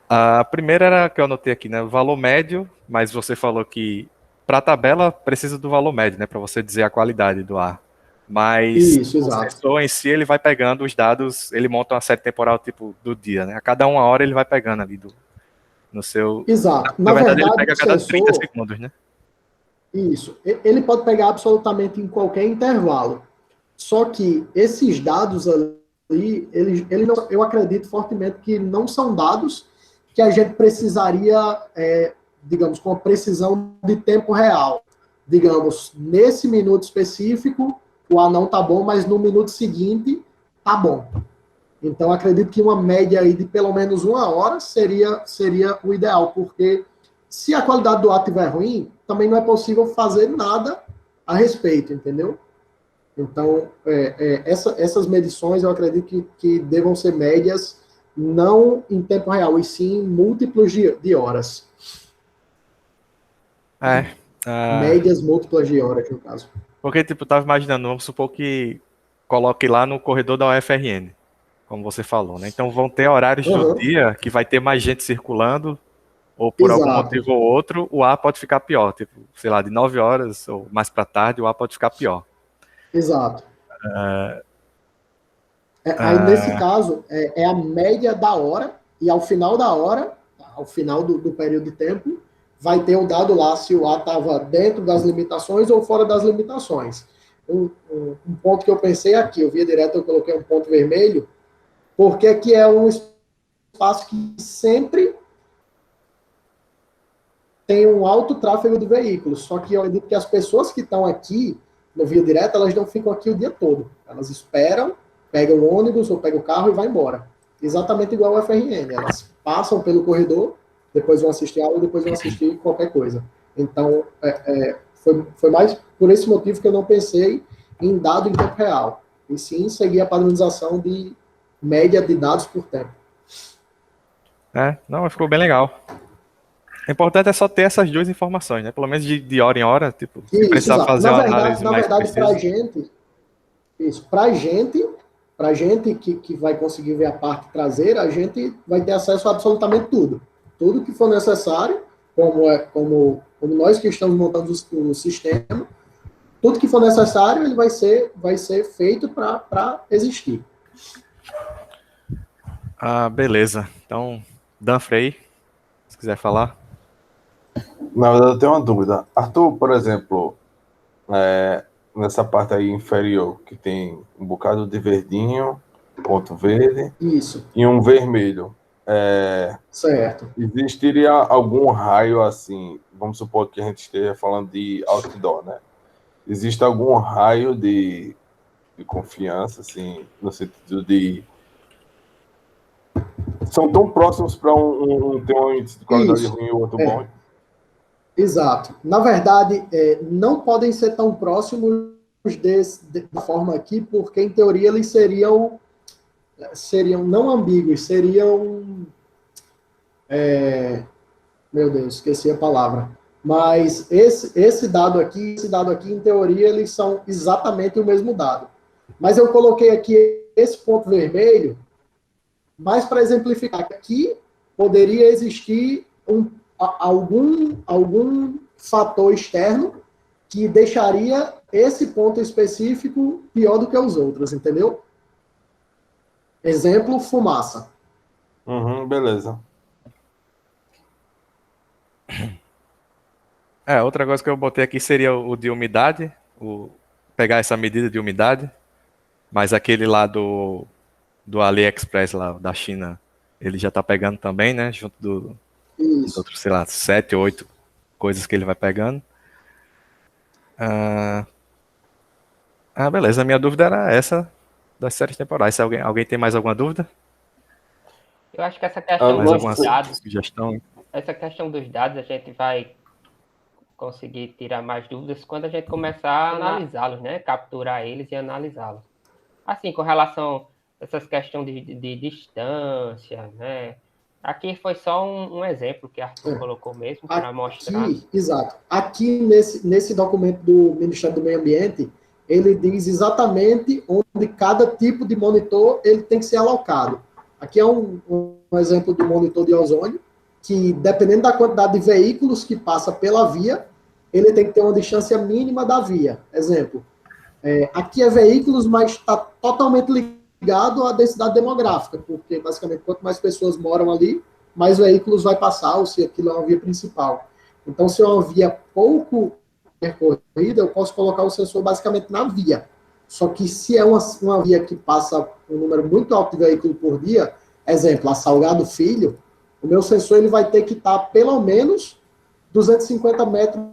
A primeira era que eu anotei aqui, né, o valor médio, mas você falou que para a tabela precisa do valor médio, né, para você dizer a qualidade do ar. Mas Isso, o exato. sensor em si, ele vai pegando os dados, ele monta uma série temporal tipo do dia, né? A cada 1 hora ele vai pegando ali no seu... Exato. Na verdade, ele pega a o cada 30 sensor, segundos, né? isso, ele pode pegar absolutamente em qualquer intervalo. Só que esses dados ali, eu acredito fortemente que não são dados que a gente precisaria, digamos, com a precisão de tempo real. Digamos, nesse minuto específico, o ar não está bom, mas no minuto seguinte, está bom. Então, acredito que uma média aí de pelo menos 1 hora seria o ideal, porque se a qualidade do ar estiver ruim, também não é possível fazer nada a respeito, entendeu? Então, essas medições eu acredito que devam ser médias não em tempo real, e sim múltiplos de horas. Médias múltiplas de horas, no caso. Porque, tipo, eu tava imaginando, vamos supor que coloque lá no corredor da UFRN, como você falou, né? Então vão ter horários do dia que vai ter mais gente circulando, ou por algum motivo ou outro, o ar pode ficar pior. Tipo, sei lá, de 9 horas ou mais para tarde, o ar pode ficar pior. Exato. Aí, nesse caso, é a média da hora, e ao final da hora, ao final do período de tempo, vai ter o dado lá se o ar estava dentro das limitações ou fora das limitações. Um ponto que eu pensei aqui, eu via direto, eu coloquei um ponto vermelho, porque aqui é um espaço que sempre... tem um alto tráfego de veículos, só que eu acredito que as pessoas que estão aqui no via direta, elas não ficam aqui o dia todo. Elas esperam, pegam o ônibus ou pegam o carro e vai embora. Exatamente igual ao FRN. Elas passam pelo corredor, depois vão assistir aula, depois vão assistir qualquer coisa. Então, foi mais por esse motivo que eu não pensei em dado em tempo real, e sim seguir a padronização de média de dados por tempo. Não, ficou bem legal. O importante é só ter essas duas informações, né? Pelo menos de hora em hora, tipo, se precisar exato. fazer uma análise na mais verdade, precisa. pra gente que vai conseguir ver a parte traseira, a gente vai ter acesso a absolutamente tudo. Tudo que for necessário, como nós que estamos montando o sistema, tudo que for necessário, ele vai ser feito para existir. Beleza. Então, Danfrey, se quiser falar. Na verdade, eu tenho uma dúvida. Arthur, por exemplo, nessa parte aí inferior, que tem um bocado de verdinho, ponto verde, Isso. E um vermelho. Certo. Existiria algum raio assim, vamos supor que a gente esteja falando de outdoor, né? Existe algum raio de confiança, assim, no sentido de são tão próximos para um ter um índice de qualidade ruim e o outro bom? Exato. Na verdade, não podem ser tão próximos da forma aqui, porque, em teoria, eles seriam não ambíguos, seriam... meu Deus, esqueci a palavra. Mas esse dado aqui, em teoria, eles são exatamente o mesmo dado. Mas eu coloquei aqui esse ponto vermelho, mais para exemplificar que aqui poderia existir algum fator externo que deixaria esse ponto específico pior do que os outros, entendeu? Exemplo, fumaça. Beleza. Outra coisa que eu botei aqui seria o de umidade, pegar essa medida de umidade, mas aquele lá do AliExpress, lá da China, ele já está pegando também, né, junto dos outros, sei lá, 7 ou 8 coisas que ele vai pegando. Beleza, a minha dúvida era essa das séries temporais. Alguém tem mais alguma dúvida? Eu acho que essa questão Mais dos alguma dados, sugestão? essa questão dos dados, a gente vai conseguir tirar mais dúvidas quando a gente começar a analisá-los, né? Capturar eles e analisá-los. Assim, com relação a essas questões de distância, né? Aqui foi só um exemplo que Arthur colocou mesmo para mostrar. Exato. Aqui nesse documento do Ministério do Meio Ambiente, ele diz exatamente onde cada tipo de monitor ele tem que ser alocado. Aqui é um exemplo do monitor de ozônio, que dependendo da quantidade de veículos que passa pela via, ele tem que ter uma distância mínima da via. Exemplo, aqui é veículos, mas está totalmente ligado à densidade demográfica, porque basicamente quanto mais pessoas moram ali, mais veículos vai passar, ou se aquilo é uma via principal. Então, se é uma via pouco percorrida, eu posso colocar o sensor basicamente na via. Só que se é uma via que passa um número muito alto de veículos por dia, exemplo, a Salgado Filho, o meu sensor ele vai ter que estar pelo menos 250 metros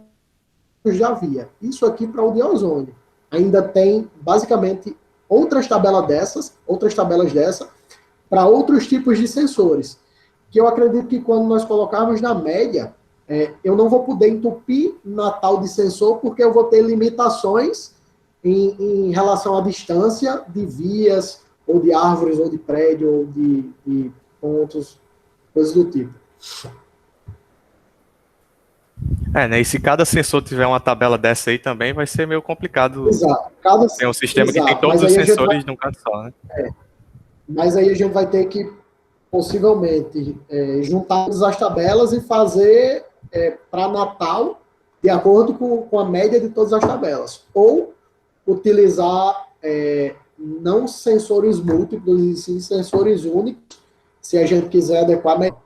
da via. Isso aqui para o de ozônio. Ainda tem, basicamente, outras tabelas dessas, para outros tipos de sensores. Que eu acredito que quando nós colocarmos na média, eu não vou poder entupir na tal de sensor, porque eu vou ter limitações em relação à distância de vias, ou de árvores, ou de prédio, ou de pontos, coisas do tipo. Né? E se cada sensor tiver uma tabela dessa aí também, vai ser meio complicado. Exato. Tem um sistema que tem todos os sensores num canto só, né? Mas aí a gente vai ter que, possivelmente, juntar as tabelas e fazer para Natal, de acordo com a média de todas as tabelas. Ou utilizar não sensores múltiplos, e sim sensores únicos, se a gente quiser adequar melhor.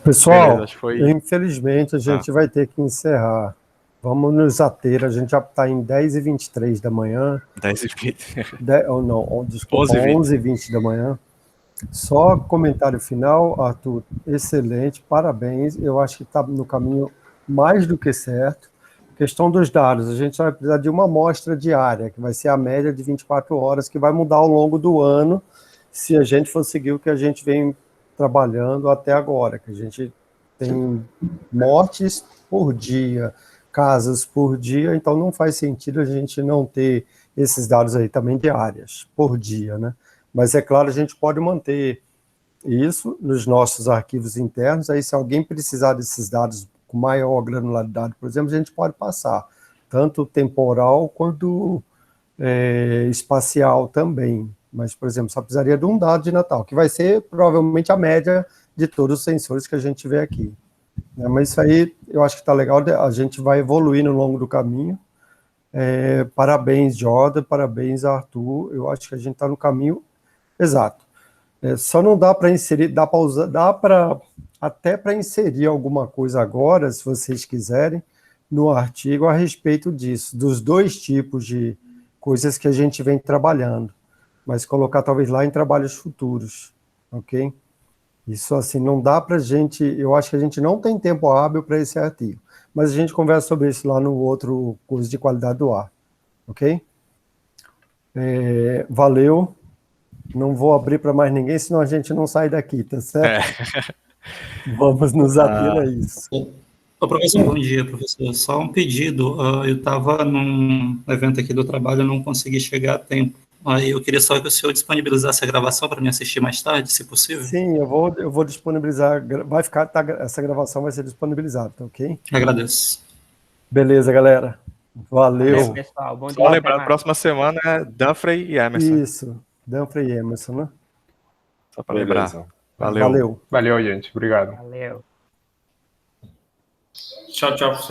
Pessoal, infelizmente a gente vai ter que encerrar. Vamos nos ater, a gente já está em 10h23 da manhã. 10h20. Desculpa, 11h20 da manhã. Só comentário final, Arthur, excelente, parabéns, eu acho que está no caminho mais do que certo. Questão dos dados, a gente vai precisar de uma amostra diária, que vai ser a média de 24 horas, que vai mudar ao longo do ano, se a gente for seguir o que a gente vem trabalhando até agora, que a gente tem mortes por dia, casos por dia, então não faz sentido a gente não ter esses dados aí também diárias, por dia, né? Mas é claro, a gente pode manter isso nos nossos arquivos internos, aí se alguém precisar desses dados com maior granularidade, por exemplo, a gente pode passar, tanto temporal quanto espacial também. Mas, por exemplo, só precisaria de um dado de Natal, que vai ser provavelmente a média de todos os sensores que a gente vê aqui. Mas isso aí eu acho que está legal, a gente vai evoluir ao longo do caminho. Parabéns, Jordan, parabéns, Arthur, eu acho que a gente está no caminho exato. Só não dá para inserir, dá para até para inserir alguma coisa agora, se vocês quiserem, no artigo a respeito disso, dos dois tipos de coisas que a gente vem trabalhando, mas colocar talvez lá em trabalhos futuros, ok? Isso assim, não dá para a gente, eu acho que a gente não tem tempo hábil para esse artigo, mas a gente conversa sobre isso lá no outro curso de qualidade do ar, ok? Valeu. Não vou abrir para mais ninguém, senão a gente não sai daqui, tá certo? Vamos nos ater a isso. Ô, professor, bom dia, professor. Só um pedido. Eu estava num evento aqui do trabalho, não consegui chegar a tempo. Aí eu queria só que o senhor disponibilizasse a gravação para me assistir mais tarde, se possível. Sim, eu vou disponibilizar. Vai ficar, essa gravação vai ser disponibilizada, tá ok? Agradeço. Beleza, galera. Valeu. Pessoal. Bom dia. Só lembrando, próxima semana é Dunphy e Emerson. Isso, Dunphy e Emerson, né? Só para lembrar. Valeu. Valeu, gente. Obrigado. Valeu. Tchau, tchau, pessoal.